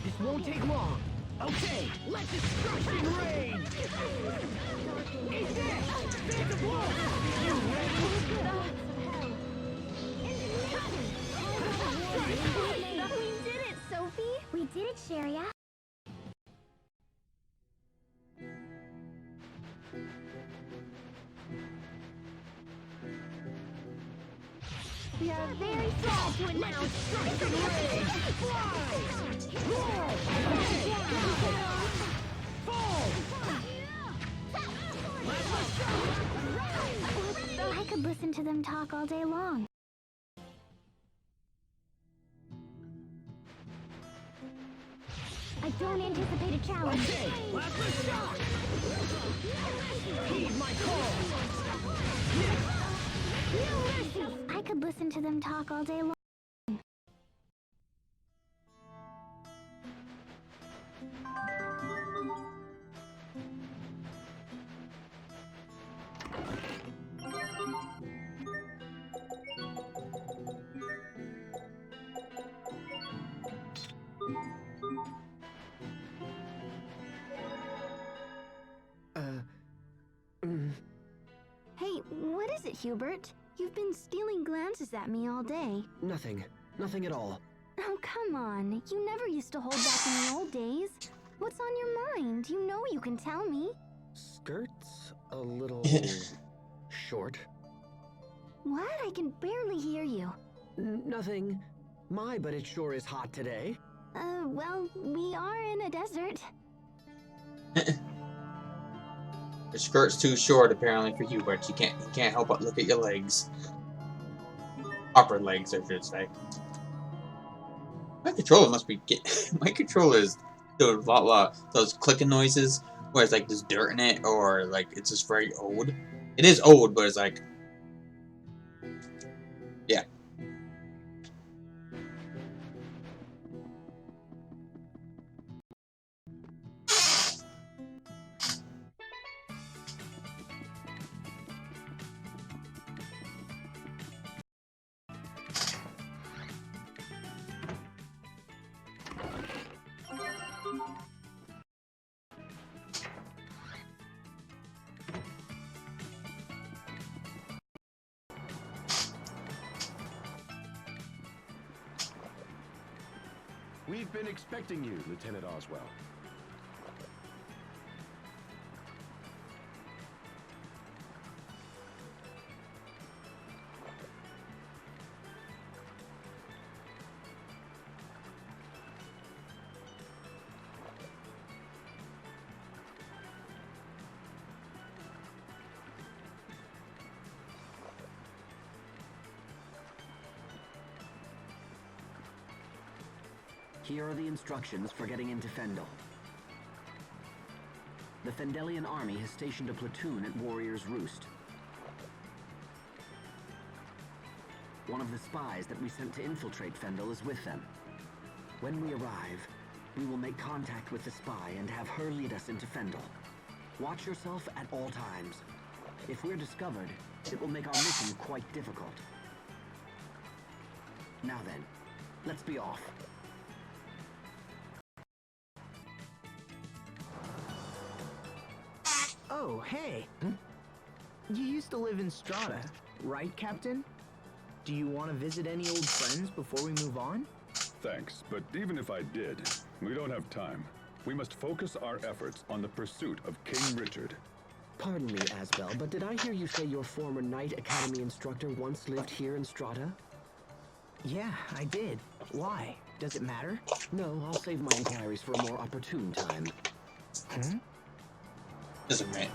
This won't take long. Okay, let destruction reign! Eat this! Big the blow! You ready? We did it, Sophie! We did it, Sharia. We are very sad to announce Destruction reign! Fly! Roar! Fall! I could listen to them talk all day long. I don't anticipate a challenge. Okay, plasma shock! Heed my call! I could listen to them talk all day long. Hubert? You've been stealing glances at me all day. Nothing. Nothing at all. Oh, come on. You never used to hold back in the old days. What's on your mind? You know you can tell me. Skirts a little short. What? I can barely hear you. Nothing. My, but it sure is hot today. Well, we are in a desert. Your skirt's too short, apparently, for Hubert. You can't help but look at your legs. Upper legs, I should say. My controller must be my controller is doing a lot those clicking noises where it's like there's dirt in it, or like it's just very old. It is old, but it's like, yeah. We've been expecting you, Lieutenant Oswell. Here are the instructions for getting into Fendel. The Fendelian army has stationed a platoon at Warrior's Roost. One of the spies that we sent to infiltrate Fendel is with them. When we arrive, we will make contact with the spy and have her lead us into Fendel. Watch yourself at all times. If we're discovered, it will make our mission quite difficult. Now then, let's be off. Oh, hey. You used to live in Strata, right, Captain? Do you want to visit any old friends before we move on? Thanks, but even if I did, we don't have time. We must focus our efforts on the pursuit of King Richard. Pardon me, Asbel, but did I hear you say your former Knight Academy instructor once lived here in Strata? Yeah, I did. Why? Does it matter? No, I'll save my inquiries for a more opportune time. Doesn't matter.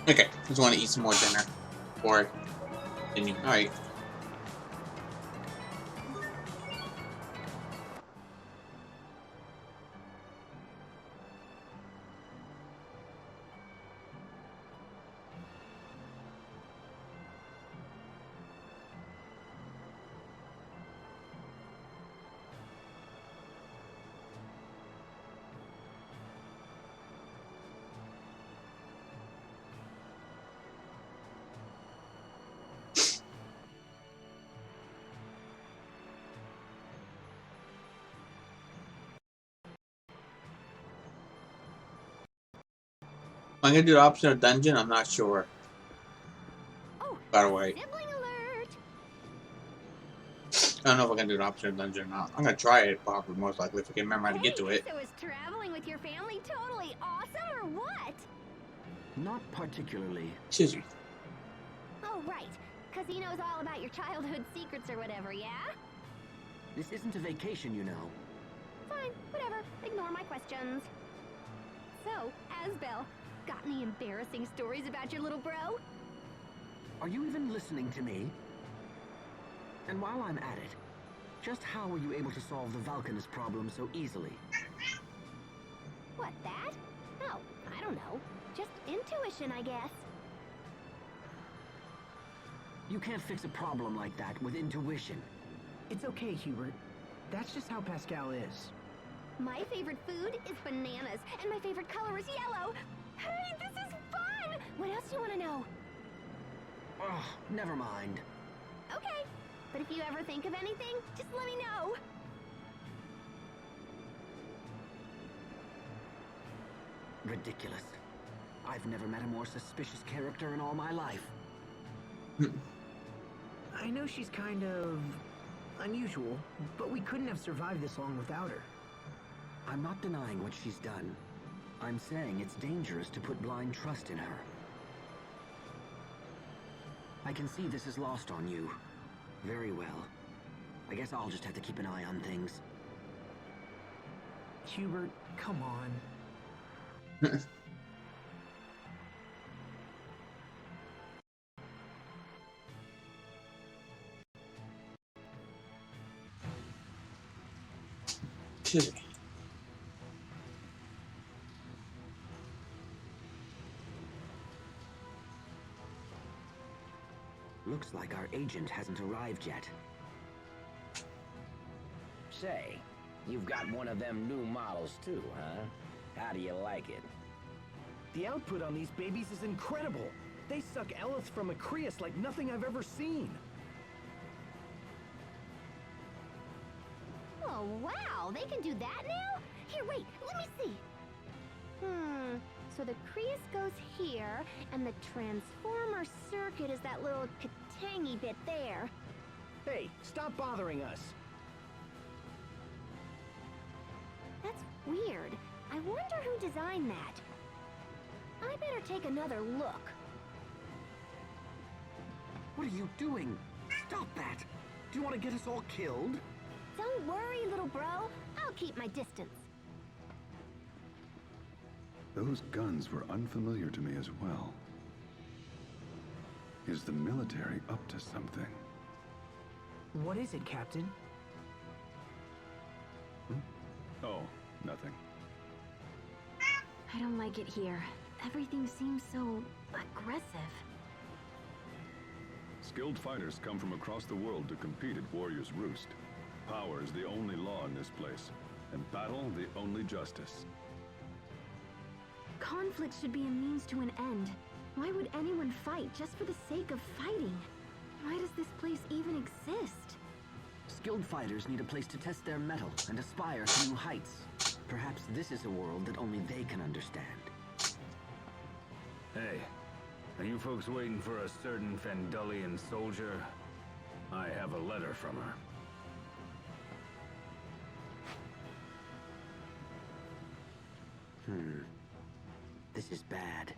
Okay, just want to eat some more dinner. Or, alright. I'm gonna do the optional dungeon. I'm not sure. Oh, By the way, sibling alert! I don't know if I'm gonna do the optional dungeon or not. I'm gonna try it, probably most likely if I can remember how to get to it. So is traveling with your family totally awesome or what? Not particularly. Excuse me. Oh, right. Because he knows all about your childhood secrets or whatever, yeah? This isn't a vacation, you know. Fine, whatever. Ignore my questions. So, Asbel, got any embarrassing stories about your little bro? Are you even listening to me? And while I'm at it, just how were you able to solve the Valkanus problem so easily? What, that? Oh, I don't know. Just intuition, I guess. You can't fix a problem like that with intuition. It's okay, Hubert. That's just how Pascal is. My favorite food is bananas, and my favorite color is yellow. Hey, this is fun! What else do you want to know? Ugh, never mind. Okay, but if you ever think of anything, just let me know. Ridiculous. I've never met a more suspicious character in all my life. I know she's kind of unusual, but we couldn't have survived this long without her. I'm not denying what she's done. I'm saying it's dangerous to put blind trust in her. I can see this is lost on you. Very well. I guess I'll just have to keep an eye on things. Hubert, come on. Excuse me. Looks like our agent hasn't arrived yet. Say, you've got one of them new models too, huh? How do you like it? The output on these babies is incredible. They suck Ellis from Acreus like nothing I've ever seen. Oh, wow, they can do that now? Here, wait, let me see. So the Creus goes here, and the transformer circuit is that little katangy bit there. Hey, stop bothering us. That's weird. I wonder who designed that. I better take another look. What are you doing? Stop that! Do you want to get us all killed? Don't worry, little bro. I'll keep my distance. Those guns were unfamiliar to me as well. Is the military up to something? What is it, Captain? Oh, nothing. I don't like it here. Everything seems so aggressive. Skilled fighters come from across the world to compete at Warrior's Roost. Power is the only law in this place, and battle the only justice. Conflict should be a means to an end. Why would anyone fight just for the sake of fighting? Why does this place even exist? Skilled fighters need a place to test their mettle and aspire to new heights. Perhaps this is a world that only they can understand. Hey, are you folks waiting for a certain Fendullian soldier? I have a letter from her. This is bad.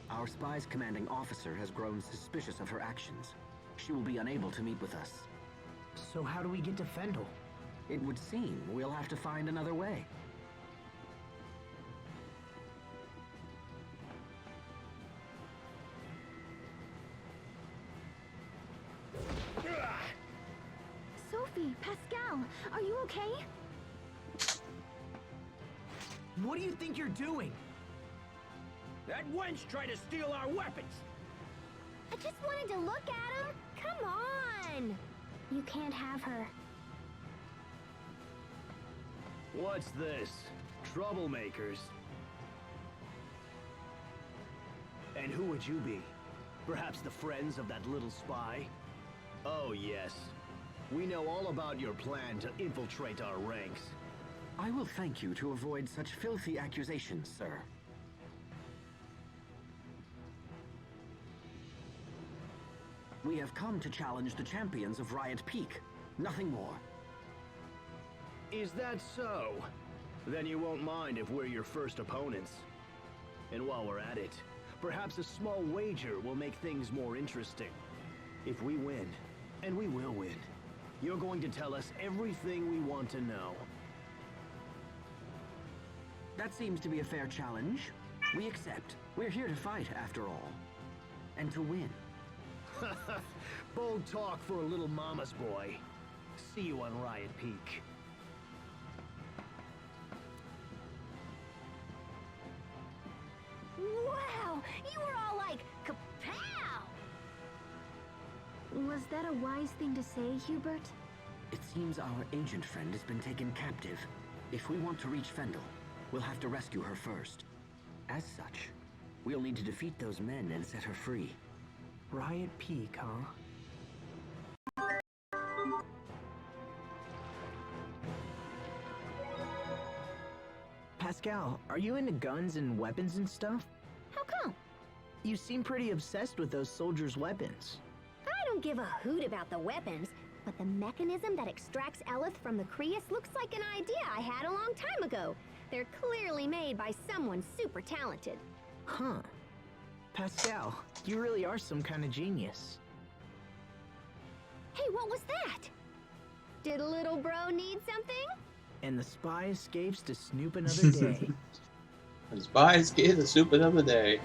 Our spy's commanding officer has grown suspicious of her actions. She will be unable to meet with us. So how do we get to Fendel? It would seem we'll have to find another way. Sophie, Pascal, are you okay? What do you think you're doing? That wench tried to steal our weapons! I just wanted to look at him. Come on! You can't have her. What's this? Troublemakers? And who would you be? Perhaps the friends of that little spy? Oh yes. We know all about your plan to infiltrate our ranks. I will thank you to avoid such filthy accusations, sir. We have come to challenge the champions of Riot Peak. Nothing more. Is that so? Then you won't mind if we're your first opponents. And while we're at it, perhaps a small wager will make things more interesting. If we win, and we will win, you're going to tell us everything we want to know. That seems to be a fair challenge. We accept. We're here to fight, after all. And to win. Bold talk for a little mama's boy. See you on Riot Peak. Wow! You were all like, kapow! Was that a wise thing to say, Hubert? It seems our ancient friend has been taken captive. If we want to reach Fendel, we'll have to rescue her first. As such, we'll need to defeat those men and set her free. Riot Peak, huh? Pascal, are you into guns and weapons and stuff? How come? You seem pretty obsessed with those soldiers' weapons. I don't give a hoot about the weapons, but the mechanism that extracts Eleth from the Creus looks like an idea I had a long time ago. They're clearly made by someone super talented. Huh. Pascal, you really are some kind of genius. Hey, what was that? Did little bro need something? And the spy escapes to snoop another day. The spies get the soup another day.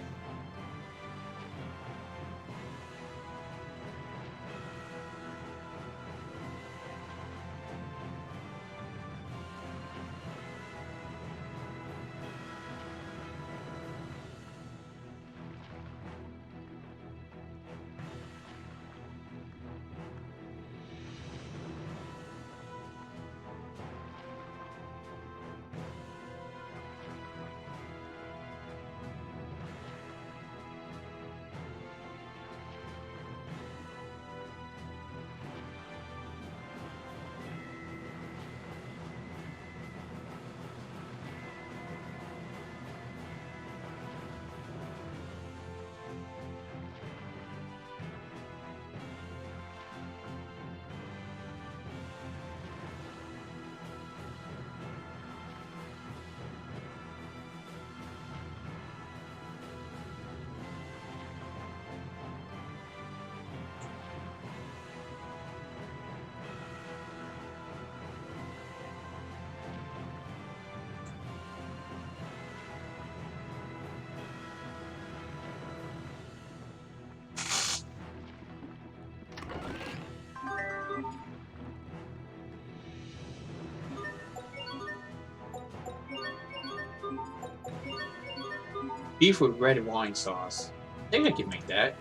Beef with red wine sauce. I think I can make that.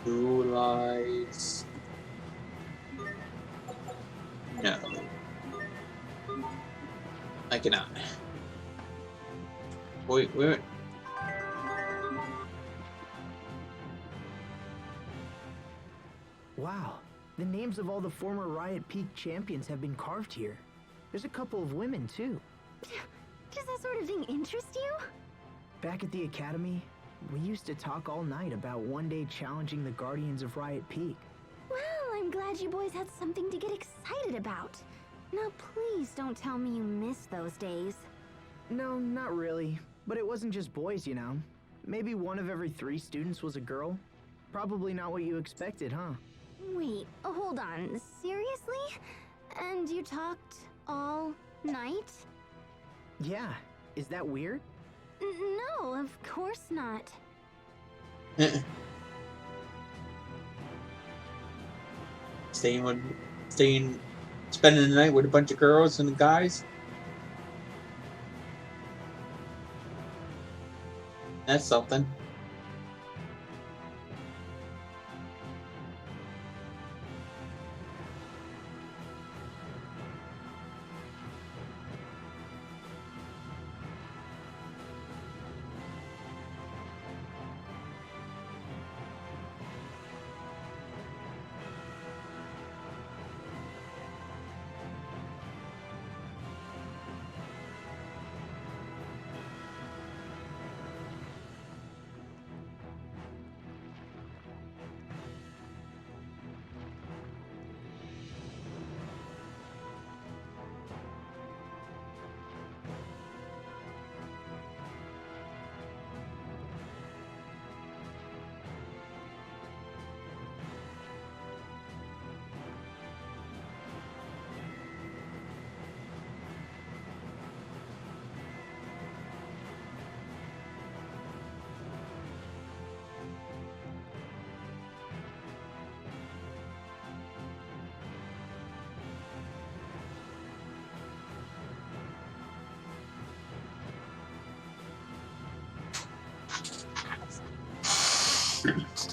Utilize. No. I cannot. Wait, wait. Wow, the names of all the former Riot Peak champions have been carved here. There's a couple of women, too. Does that sort of thing interest you? Back at the academy, we used to talk all night about one day challenging the Guardians of Riot Peak. Well, I'm glad you boys had something to get excited about. Now please don't tell me you missed those days. No, not really. But it wasn't just boys, you know. Maybe one of every 3 students was a girl. Probably not what you expected, huh? Wait, hold on. Seriously? And you talked all night? Yeah. Is that weird? No, of course not. Spending the night with a bunch of girls and guys. That's something.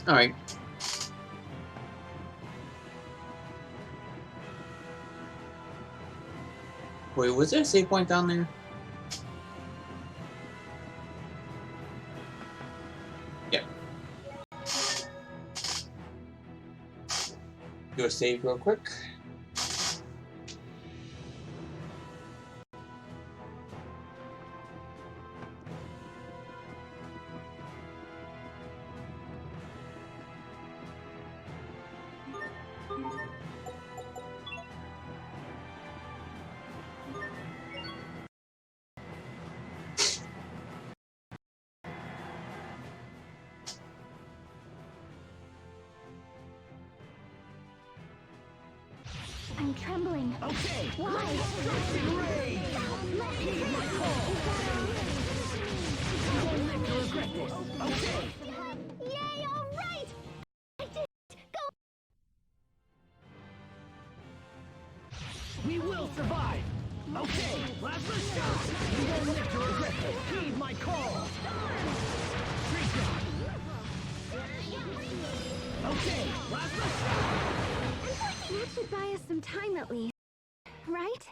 Alright. Wait, was there a save point down there? Yeah. Do a save real quick. I'm trembling. Okay. Why? Destruction rage. Heed my call. You won't live to regret this. Okay. Yay, all right! I did it! Go! We will survive. Okay. Last shot. You won't live to regret this. Heed my call. Great job. Okay. Last shot. That should buy us some time at least, right?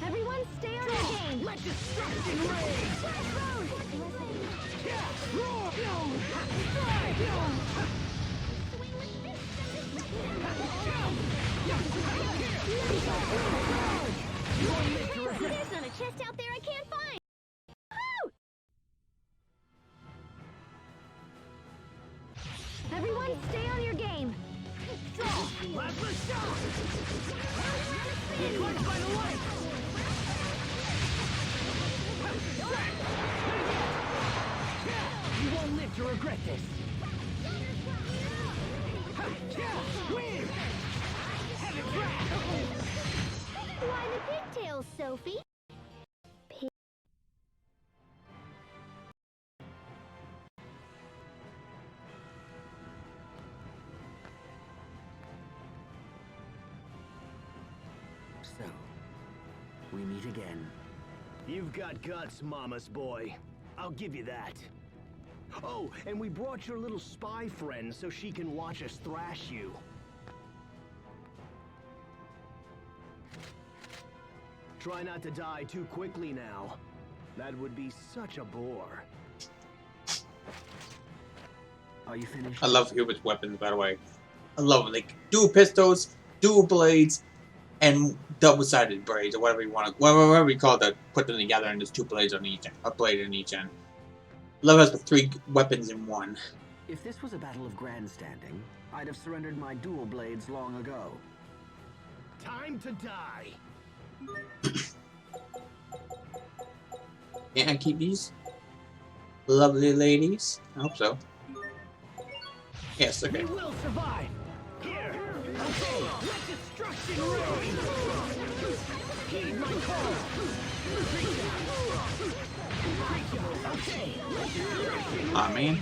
Everyone stay on their game! Let destruction rage! There's not a chest out there I can't find! Woo! Everyone stay on your game! Last shot! Get crushed by the light! You won't live to regret this! Win! Have it back! Why the pigtails, Sophie? So, we meet again. You've got guts, Mama's boy. I'll give you that. Oh, and we brought your little spy friend so she can watch us thrash you. Try not to die too quickly now. That would be such a bore. Are you finished? I love Hubert's weapons, by the way. I love it. Like dual pistols, dual blades, and double-sided blades, or whatever you want to, whatever you call that. Put them together, and there's two blades on each end, a blade in each end. Love has the 3 weapons in one. If this was a battle of grandstanding, I'd have surrendered my dual blades long ago. Time to die. Can I keep these? Lovely ladies. I hope so. Yes, okay. We will survive. Here. Okay. Let destruction reign. Heed my call. Okay. Aw, man.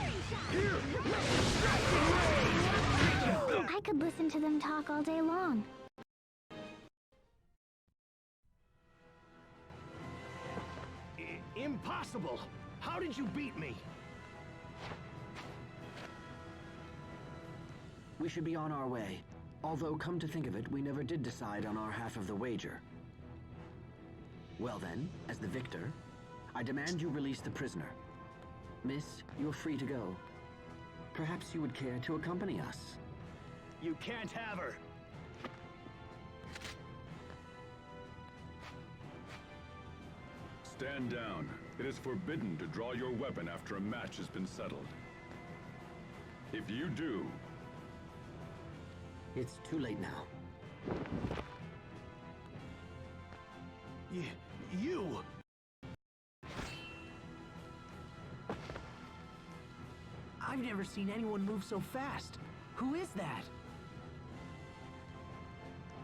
I could listen to them talk all day long. Impossible! How did you beat me? We should be on our way. Although, come to think of it, we never did decide on our half of the wager. Well then, as the victor, I demand you release the prisoner. Miss, you're free to go. Perhaps you would care to accompany us. You can't have her. Stand down. It is forbidden to draw your weapon after a match has been settled. If you do... It's too late now. You... I've never seen anyone move so fast. Who is that?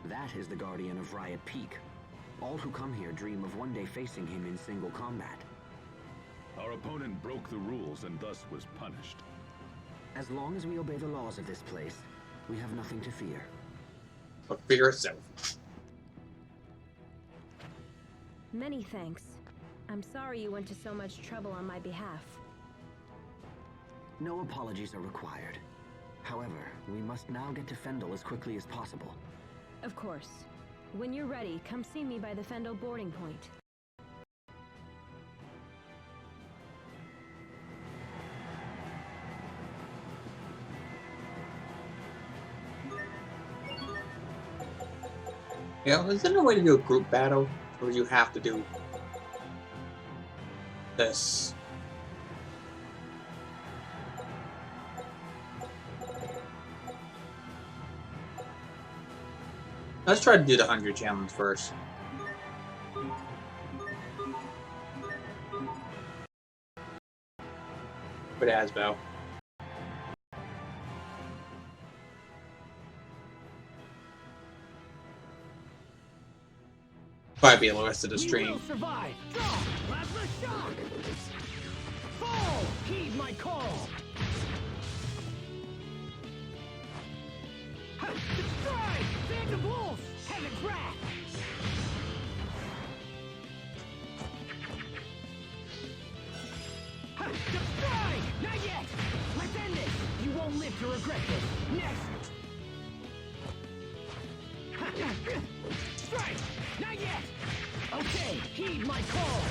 That is the Guardian of Riot Peak. All who come here dream of one day facing him in single combat. Our opponent broke the rules and thus was punished. As long as we obey the laws of this place, we have nothing to fear. But for yourself. Many thanks. I'm sorry you went to so much trouble on my behalf. No apologies are required. However, we must now get to Fendel as quickly as possible. Of course. When you're ready, come see me by the Fendel boarding point. Yeah, is there no way to do a group battle? Or you have to do this? Let's try to do the 100 challenge first. With Asbel. Probably be the rest of the stream. We will survive. Draw. Plasma shock. Fall. Heed my call. Strike. Sand of wolves. Heaven's wrath. Strike. Not yet. Let's end this. You won't live to regret this. Next. Strike. Not yet. Okay, heed my call.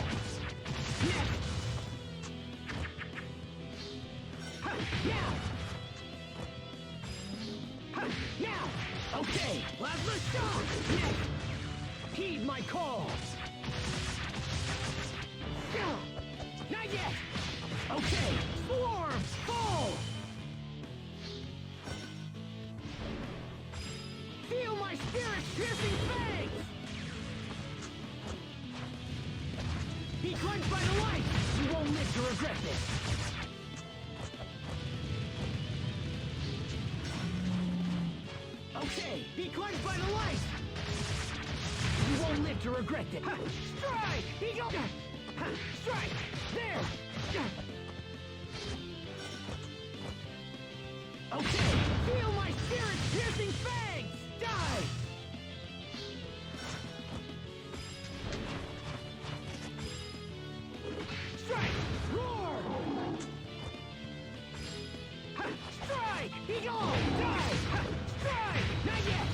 Next. Now. Now. Okay, plasma shock. Next. Heed my call. Not yet. Okay, swarm. Fall. Feel my spirit's piercing fangs. Be cleansed by the light! You won't live to regret this! Okay, be cleansed by the light! You won't live to regret it! Strike! He go! Strike! There! Okay, feel my spirit's piercing fangs! Die! Strike! Roar! Strike! Eagle! Die! Strike! Not yet!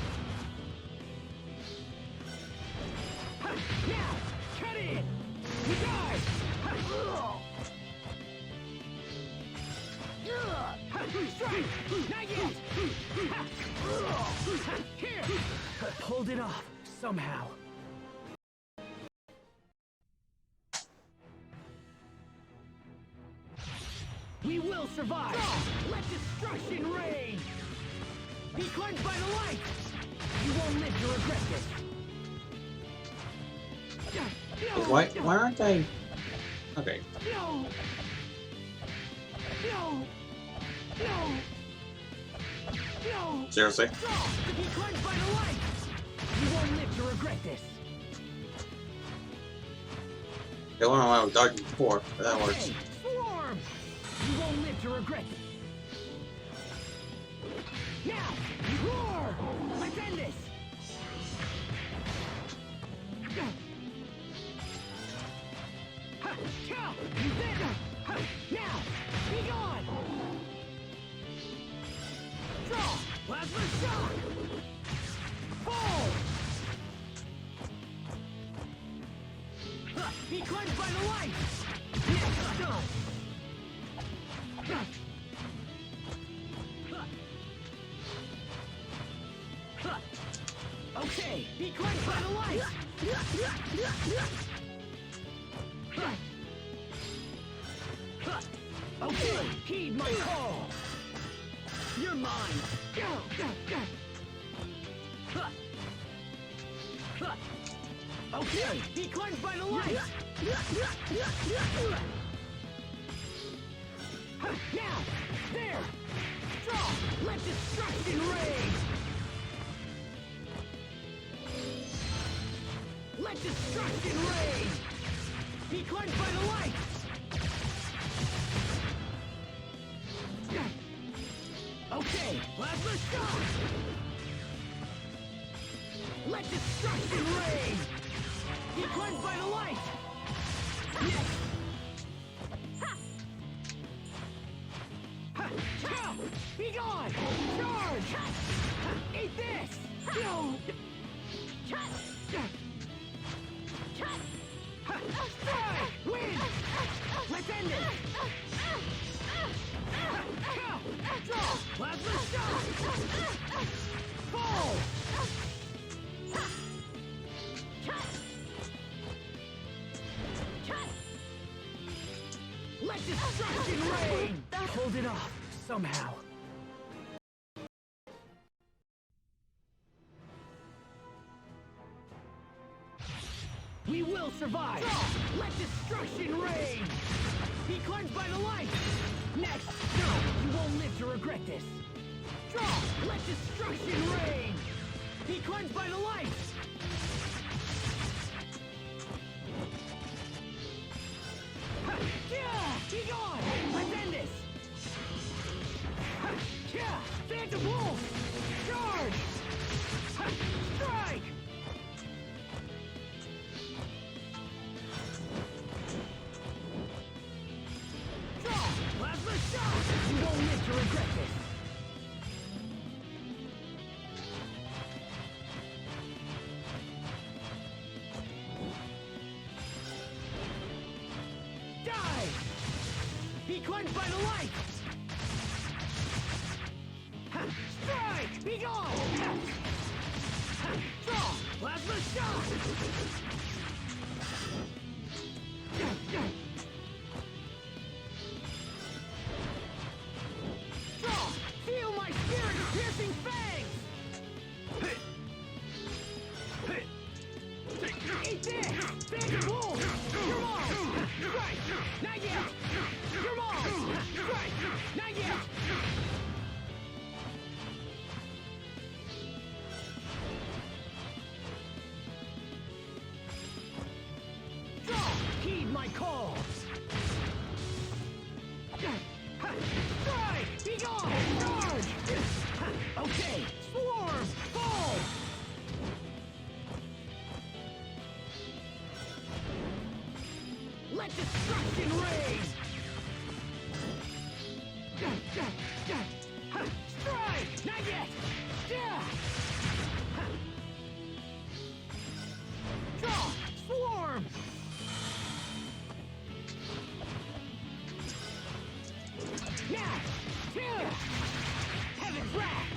Now! Cut in! You die! Strike! Not yet! Here! Pulled it off, somehow. We will survive! Let destruction reign! Be cleansed by the light! You won't live to regret this! Why aren't they? Okay. No! No! No! No! Seriously? Be cleansed by the light! You won't live to regret this! They went on with Dark before, but that works. Swarm! You won't live to regret it. Now, roar! Let's end this. Now, be gone! Draw! Plasma shock! Fall! Be cleansed by the light! Next, done! Okay, be cleansed by the light! Okay, heed my call! You're mine! Okay, be cleansed by the light! Now! There! Draw! Let destruction reign! Let destruction reign! Be cleansed by the light! Okay, plasma shock! Let destruction reign! Be cleansed by the light! Next! gone! Charge! Eat this! No! Strike! Win! Let's end it! Draw! Plasma shot! Fall! Let destruction rain! Hold it off, somehow. We will survive! Let destruction reign! Be cleansed by the light! Next! No! You won't live to regret this! Draw! Let destruction reign! Be cleansed by the light! Be gone! Let's end this! Phantom Wolf! Charge! Strike! Draw! Plasma shot! You won't live to regret this! Die! Be cleansed by the light! Strike! Be gone! Draw! Plasma shot! Draw! Feel my spirit-piercing fangs! Eat this! Phantom Wolf! Your mom! Strike! Not yet! Your mom! Strike! Not yet! Draw! Heed my calls! Strike! Be gone! Charge! Okay! Swarm! Fall! Let destruction reign! Strike! Not yet! Draw! Swarm! Now! Heaven's wrath!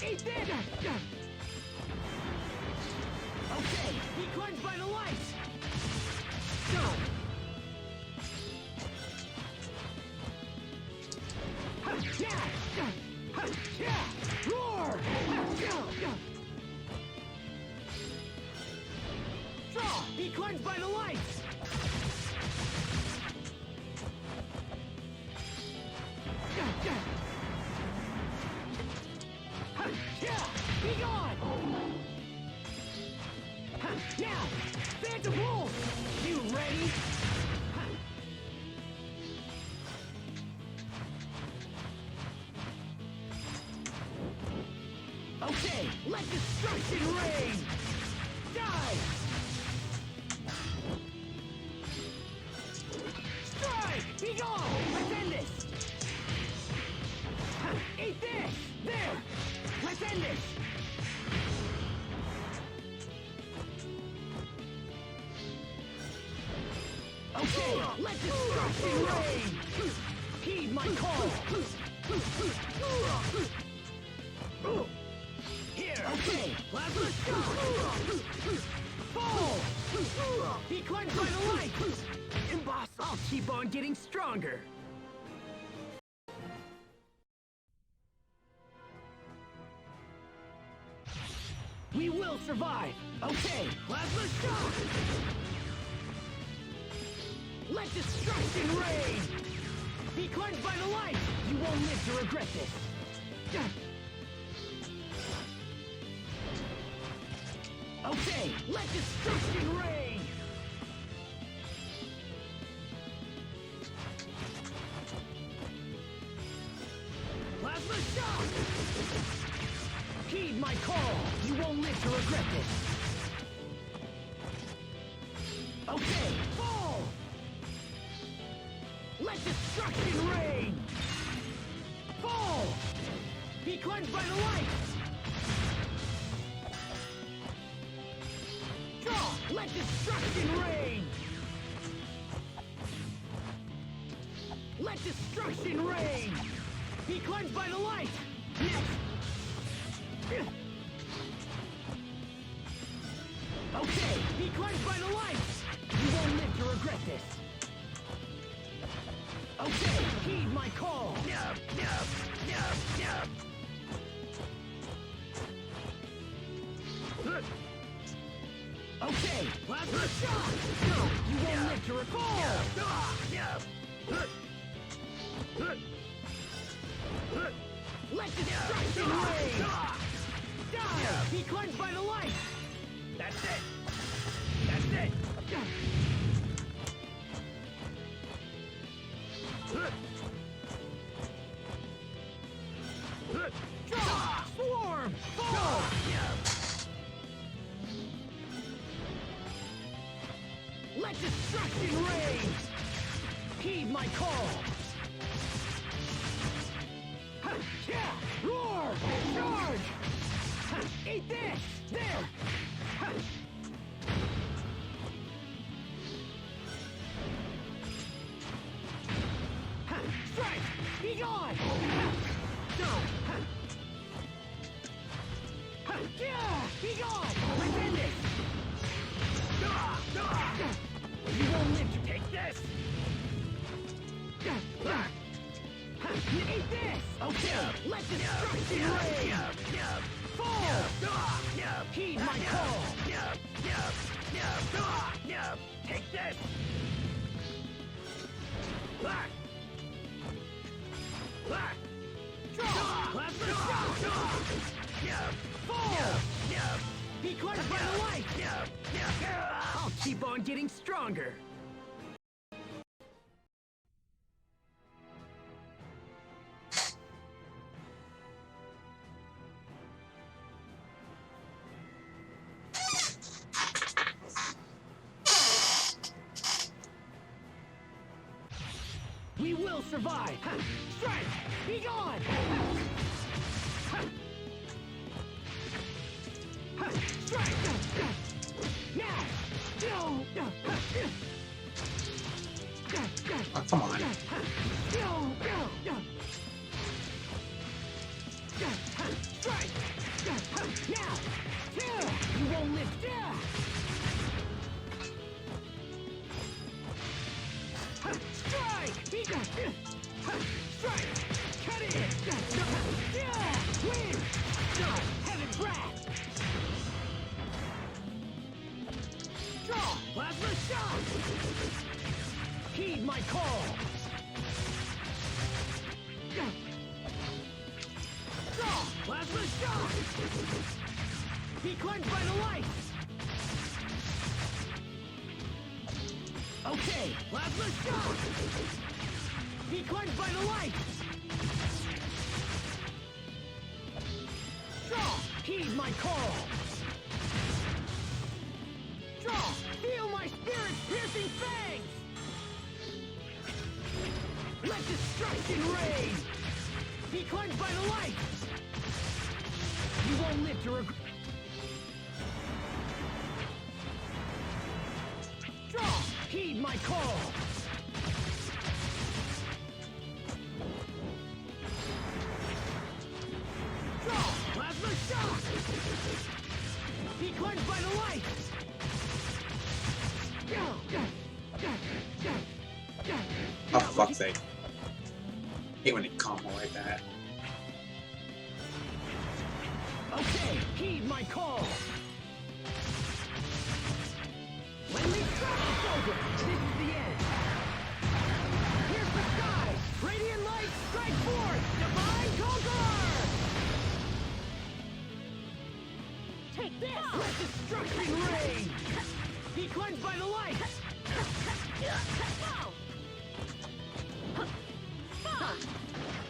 Eat this! Okay, be cleansed by the light! Go! Roar! Draw! Be cleansed by the light! Be gone! Now! Phantom Wolf! You ready? Okay, let destruction reign! Die! Strike! Be gone! Let's end this! Eat this! There! Let's end this! Okay, let destruction reign! Heed my call! Here! Okay, plasma shot! Fall! Be cleansed by the light! Emboss, I'll keep on getting stronger! We will survive! Okay, plasma shot! Let destruction reign! Be cleansed by the light! You won't live to regret this! Okay, let destruction reign! my call! You won't live to regret this! Okay, fall! Let destruction reign! Fall! Be cleansed by the light! Draw! Let destruction reign! Let destruction reign! Be cleansed by the light! Next! Okay, be cleansed by the light! You won't live to regret this! Okay, heed my call! Yup, yup, yup, yup! Okay, plasma shot! No, you won't live to recall! Let destruction reign! Die! Be cleansed by the light! That's it! That's it! Draw! Swarm! Fall! Let destruction reign! Heed my call! Yeah! Roar! Charge! Eat this! There! Strike! Be gone! No! Yeah! Be gone! Pretend it! You won't live to take this! Eat this! Okay! Let destruction reign! Fall! Heed my call! Take this! Draw! Plasma shot! Fall! Be cleansed by the light! I'll keep on getting stronger! We will survive! Strike! Be gone! Strike! Now! Oh, come on. Strike! Now! You won't live! Strike! Strike! Cut it! Win! Heaven breath! Draw! Plasma shot! Heed my call! Draw! Plasma shot! Be cleansed by the light! Okay, plasma shot! Be cleansed by the light! Draw! Heed my call! Draw! Feel my spirit's piercing fangs! Let destruction reign! Be cleansed by the light! You won't live to regret... Draw! Heed my call! Draw! Plasma shot! Be cleansed by the light! Oh, fuck's sake. Hate when it combo like that. Okay, heed my call! When we strike it's over, this is the end! Here's the sky! Radiant light, strike forth! Divine Conqueror! Take this! Let destruction reign! Be cleansed by the light!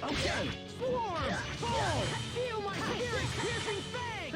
Okay, swarm! Fall! Feel my spirit's piercing fangs!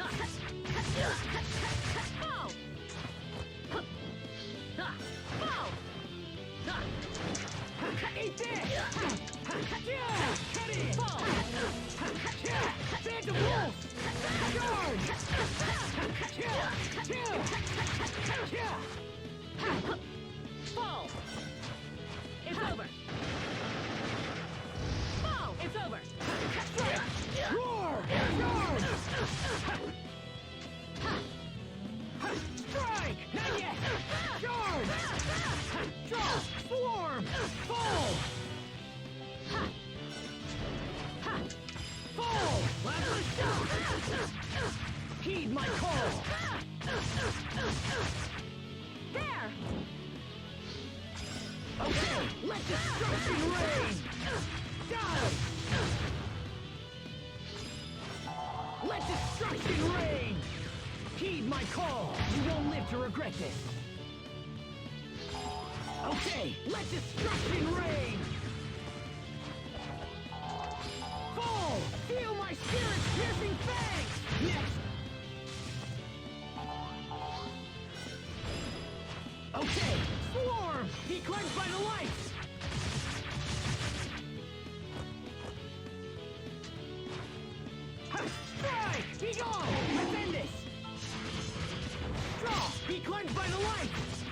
Heed my call! There! Okay, let destruction reign! Die! Let destruction reign! Heed my call! You won't live to regret this! Okay, let destruction reign! Fall! Feel my spirit's piercing fangs! Next! Okay, swarm! Be cleansed by the lights! Ha! Strike! Be gone! Defend this! Draw! Be cleansed by the lights!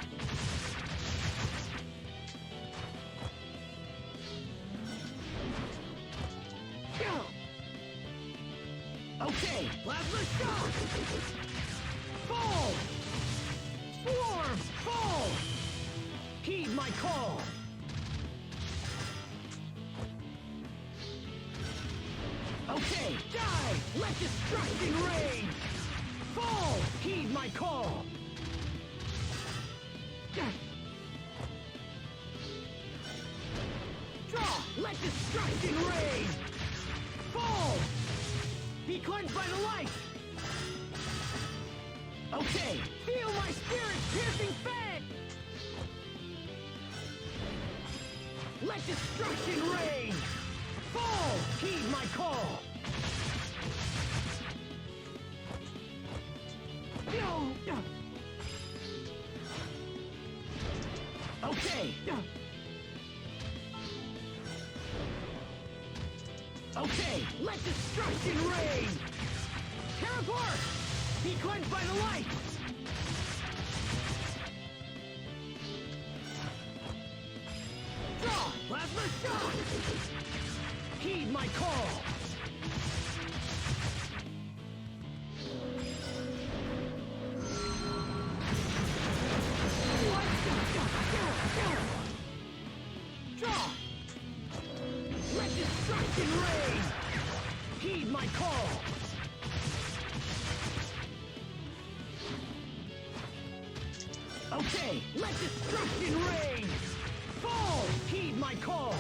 Okay, plasma shock! Fall! Swarm! Fall! Heed my call! Okay, die! Let destruction reign! Fall! Heed my call! Draw! Let destruction reign! Fall! Be cleansed by the light! Okay, feel my spirit's piercing fang! Let destruction reign! Fall! Heed my call! Okay! Okay, let destruction reign! Tear apart! Be cleansed by the light! Draw! Plasma shock! Heed my call! Draw! Let destruction reign! Heed my call! Okay, let destruction reign! Fall! Heed my call!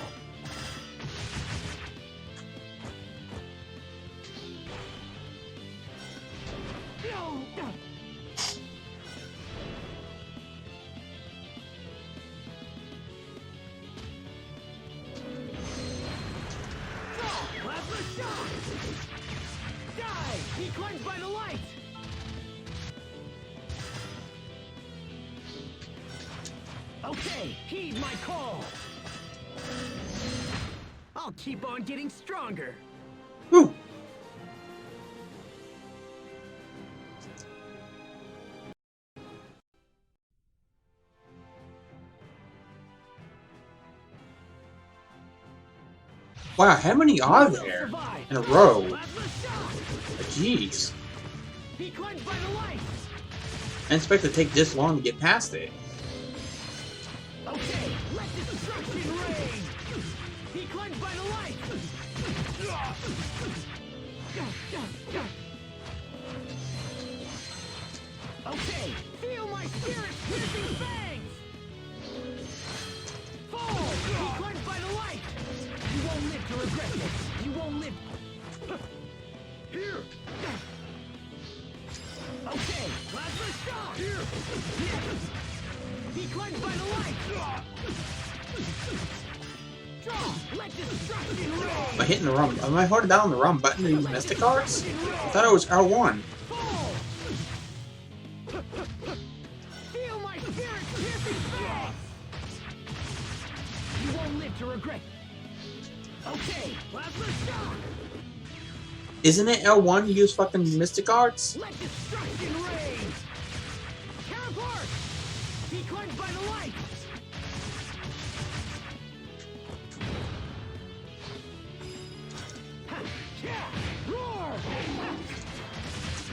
Plasma shock! Die! Be cleansed by the light! Okay, heed my call! I'll keep on getting stronger! Whew. Wow, how many are there in a row? Jeez. Be cleansed by the light! I didn't expect it to take this long to get past it. Okay, let destruction reign! Be cleansed by the light! Okay, feel my spirit's piercing fangs! Fall! Be cleansed by the light! You won't live to regret this! You won't live... Here! Okay, plasma shock! Here! Be cleansed by the light! Draw! Let destruction reign! Am I hitting the wrong... Am I holding down the wrong button to use Mystic Arts? I thought it was L1. Fall! Feel my spirit's piercing fangs! You won't live to regret... Okay, plasma shock! Isn't it L1 to use fucking Mystic Arts? Let destruction reign! Tear apart! Be cleansed by the light! Ha! Yeah! Roar!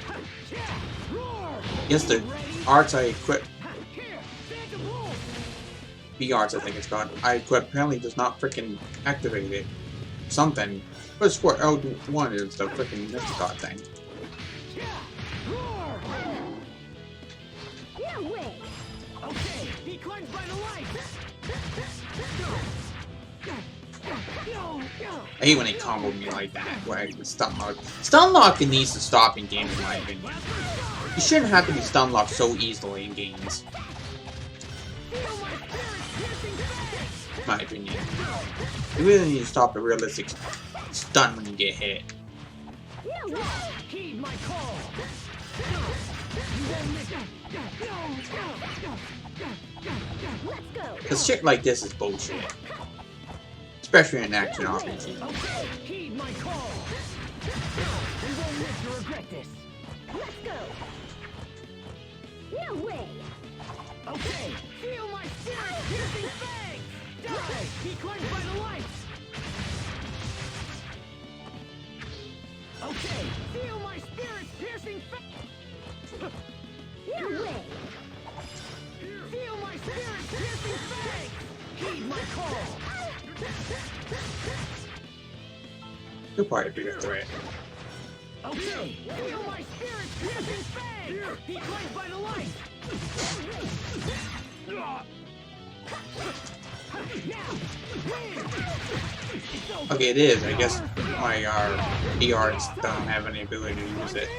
Ha! Yeah! Roar! Yes, the arts I equipped. Ha! Here! Phantom Wolf! B arts, I think it's called. I equipped apparently does not freaking activate it. Something. But it's what L1 is the freaking Mystic Art thing. Yeah! Roar! He climbs by the light. I hate when they combo me like that, where I can stun lock. Stun locking needs to stop in games, in my opinion. You shouldn't have to be stun locked so easily in games. In my opinion. You really need to stop the realistic stun when you get hit. Heed my call. Let's go. Cause shit like this is bullshit. Especially in action RPG. Okay, heed my call. We won't live to regret this. Let's go. No way. Okay, feel my spirit piercing fangs. Die. He climbs by the lights. Okay, feel my spirit piercing fangs. No way. Feel my spirit piercing fangs. Heed my call. You're probably a bigger threat. Okay, feel my spirit piercing fangs. He climbs by the light. Okay, it is. I guess my BRs don't have any ability to use it.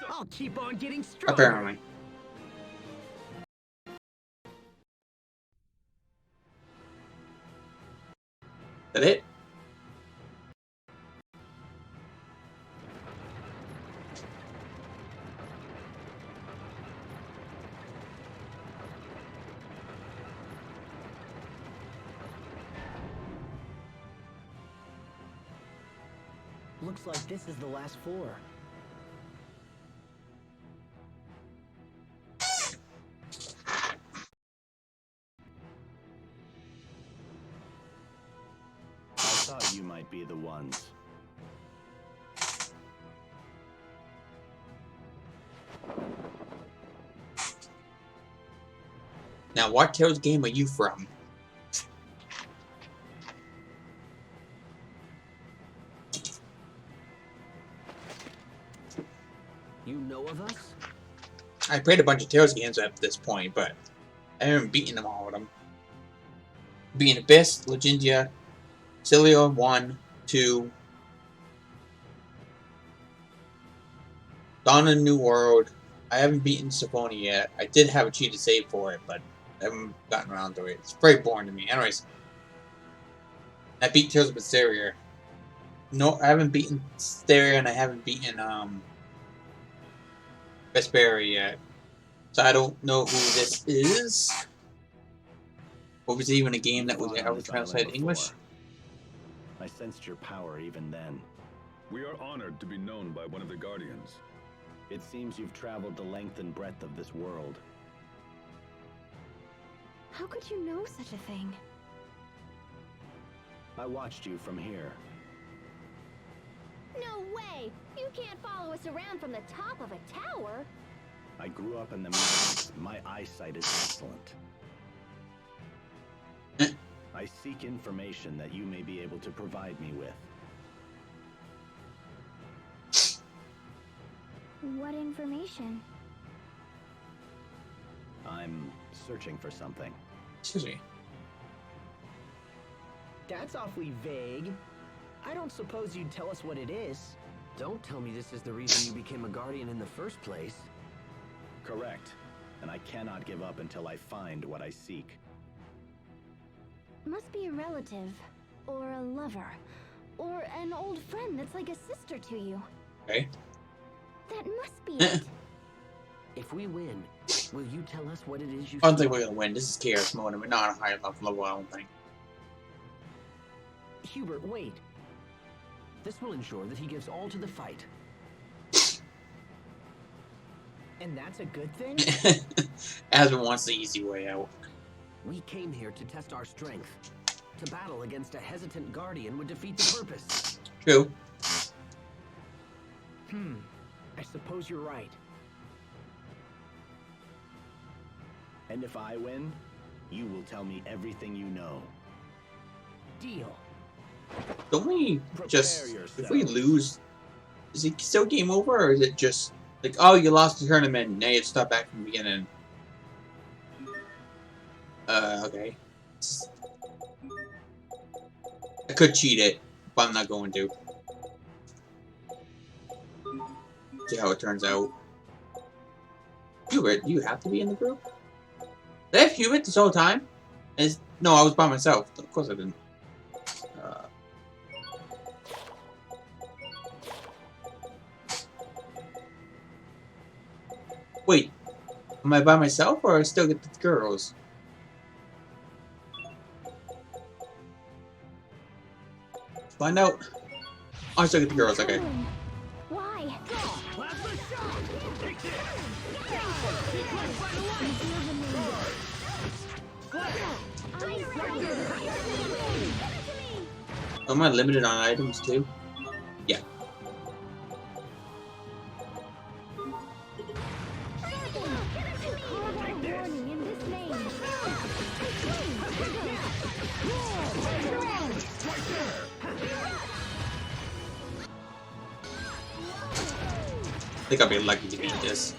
I'll keep on getting stronger. Apparently. Is that it? Looks like this is the last floor. I thought you might be the ones. Now, what Tales game are you from? You know of us? I played a bunch of Tales games at this point, but I haven't beaten them all of them. Being Abyss, Legendia, Cilia 1, 2, Dawn of the New World. I haven't beaten Symphonia yet. I did have a cheated save for it, but I haven't gotten around to it. It's very boring to me. Anyways, I beat Tales of Vesperia. No, I haven't beaten Vesperia, and I haven't beaten Vesperia yet. So I don't know who this is. Or was it even a game that was ever translated to English? I sensed your power even then. We are honored to be known by one of the Guardians. It seems you've traveled the length and breadth of this world. How could you know such a thing? I watched you from here. No way! You can't follow us around from the top of a tower! I grew up in the mountains. My eyesight is excellent. I seek information that you may be able to provide me with. What information? I'm searching for something. Excuse me. That's awfully vague. I don't suppose you'd tell us what it is. Don't tell me this is the reason you became a Guardian in the first place. Correct. And I cannot give up until I find what I seek. Must be a relative, or a lover, or an old friend that's like a sister to you. Okay. That must be it. If we win, will you tell us what it is you I don't think we're gonna win. This is Chaos Mode, and we're not on a high enough level, I don't think. Hubert, wait. This will ensure that he gives all to the fight. And that's a good thing? Aspen wants the easy way out. We came here to test our strength. To battle against a hesitant Guardian would defeat the purpose. True. I suppose you're right. And if I win, you will tell me everything you know. Deal. Don't we just... yourself. If we lose, is it still game over, or is it just... Like, oh, you lost the tournament, now you have to start back from the beginning. Okay. I could cheat it, but I'm not going to. See how it turns out. Hubert, do you have to be in the group? Did I have Hubert this whole time? No, I was by myself. Of course I didn't. Wait, am I by myself or I still get the girls? Find out. Oh, I still get the girls, okay. Why? Am I limited on items too? Yeah. I think I'll be lucky to beat this.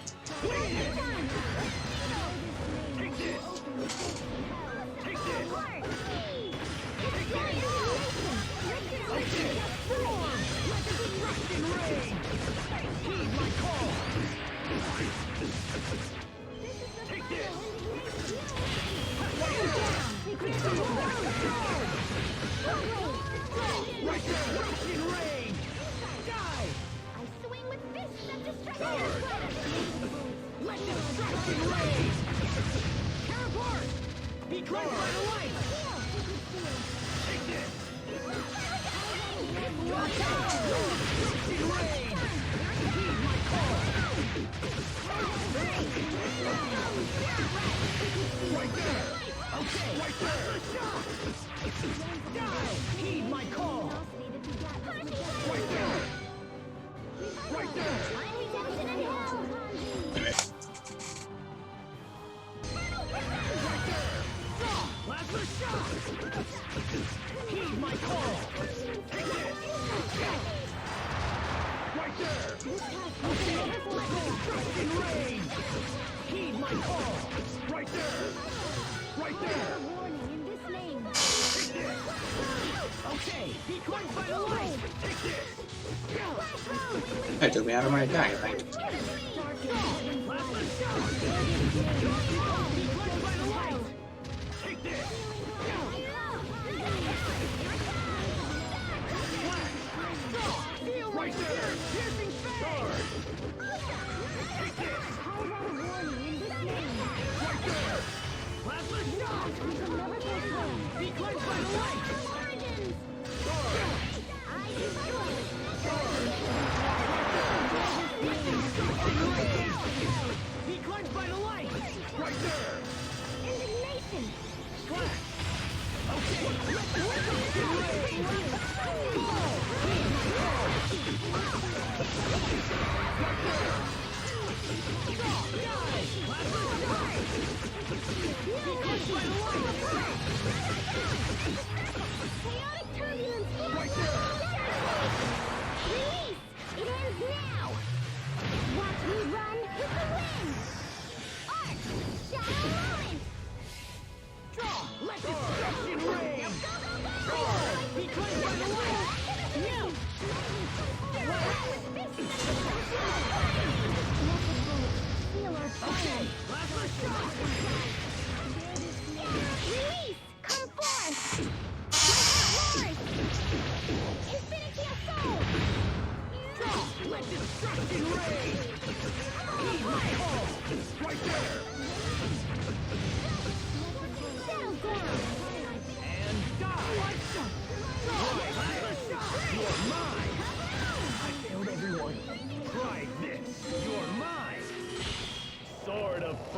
That took me out of my attack, I think.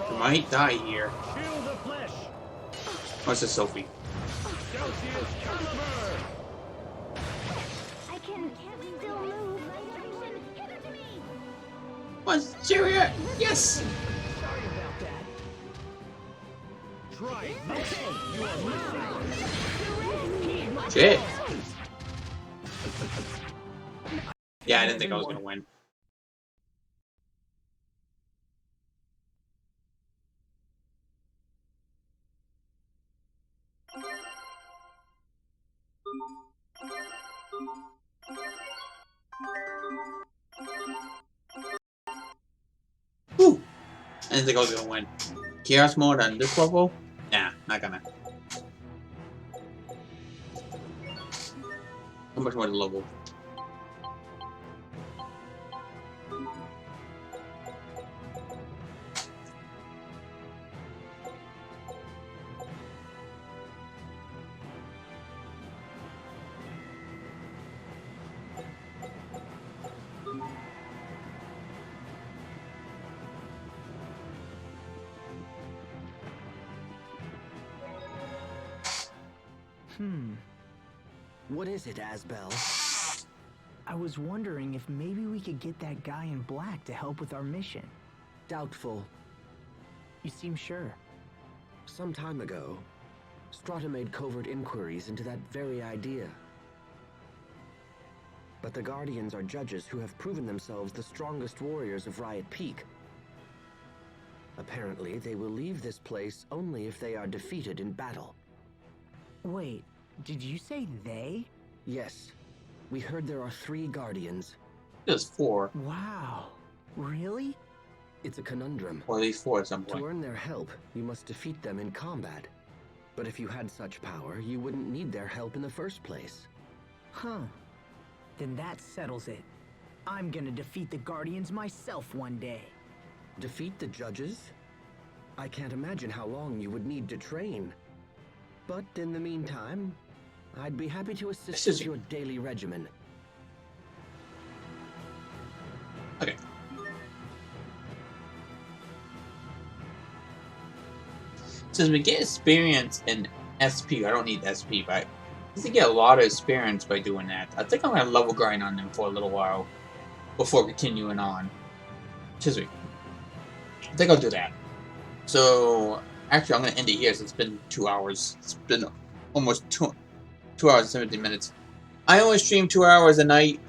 I might die here. What's this, Sophie? I can still move. What's Cheerio? Yes! Sorry about that. Try. Okay, you are mine. Shit. Yeah, I didn't think I was gonna win. I didn't think I was gonna win. Chaos mode on this level? Nah, not gonna. How much more the level? What is it, Asbel? I was wondering if maybe we could get that guy in black to help with our mission. Doubtful. You seem sure. Some time ago, Strata made covert inquiries into that very idea. But the Guardians are judges who have proven themselves the strongest warriors of Riot Peak. Apparently, they will leave this place only if they are defeated in battle. Wait, did you say they? Yes. We heard there are 3 Guardians. There's 4. Wow. Really? It's a conundrum. Or at least 4 at some point. To earn their help, you must defeat them in combat. But if you had such power, you wouldn't need their help in the first place. Huh. Then that settles it. I'm gonna defeat the Guardians myself one day. Defeat the judges? I can't imagine how long you would need to train. But in the meantime, I'd be happy to assist with your daily regimen. Okay. Since we get experience in SP, I don't need SP, but I think get a lot of experience by doing that. I think I'm gonna level grind on them for a little while before continuing on. Excuse me. I think I'll do that. So actually, I'm gonna end it here. Since it's been 2 hours. It's been almost 2 hours and 17 minutes. I only stream 2 hours a night.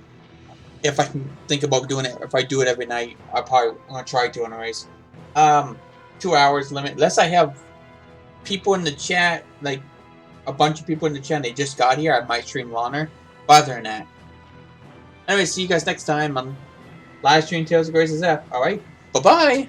If I can think about doing it, if I do it every night, I'm gonna try to anyways. 2 hours limit. Unless I have people in the chat, like a bunch of people in the chat, and they just got here, I might stream longer. But other than that. Anyway, see you guys next time on live stream Tales of Graces F. Alright? Bye-bye!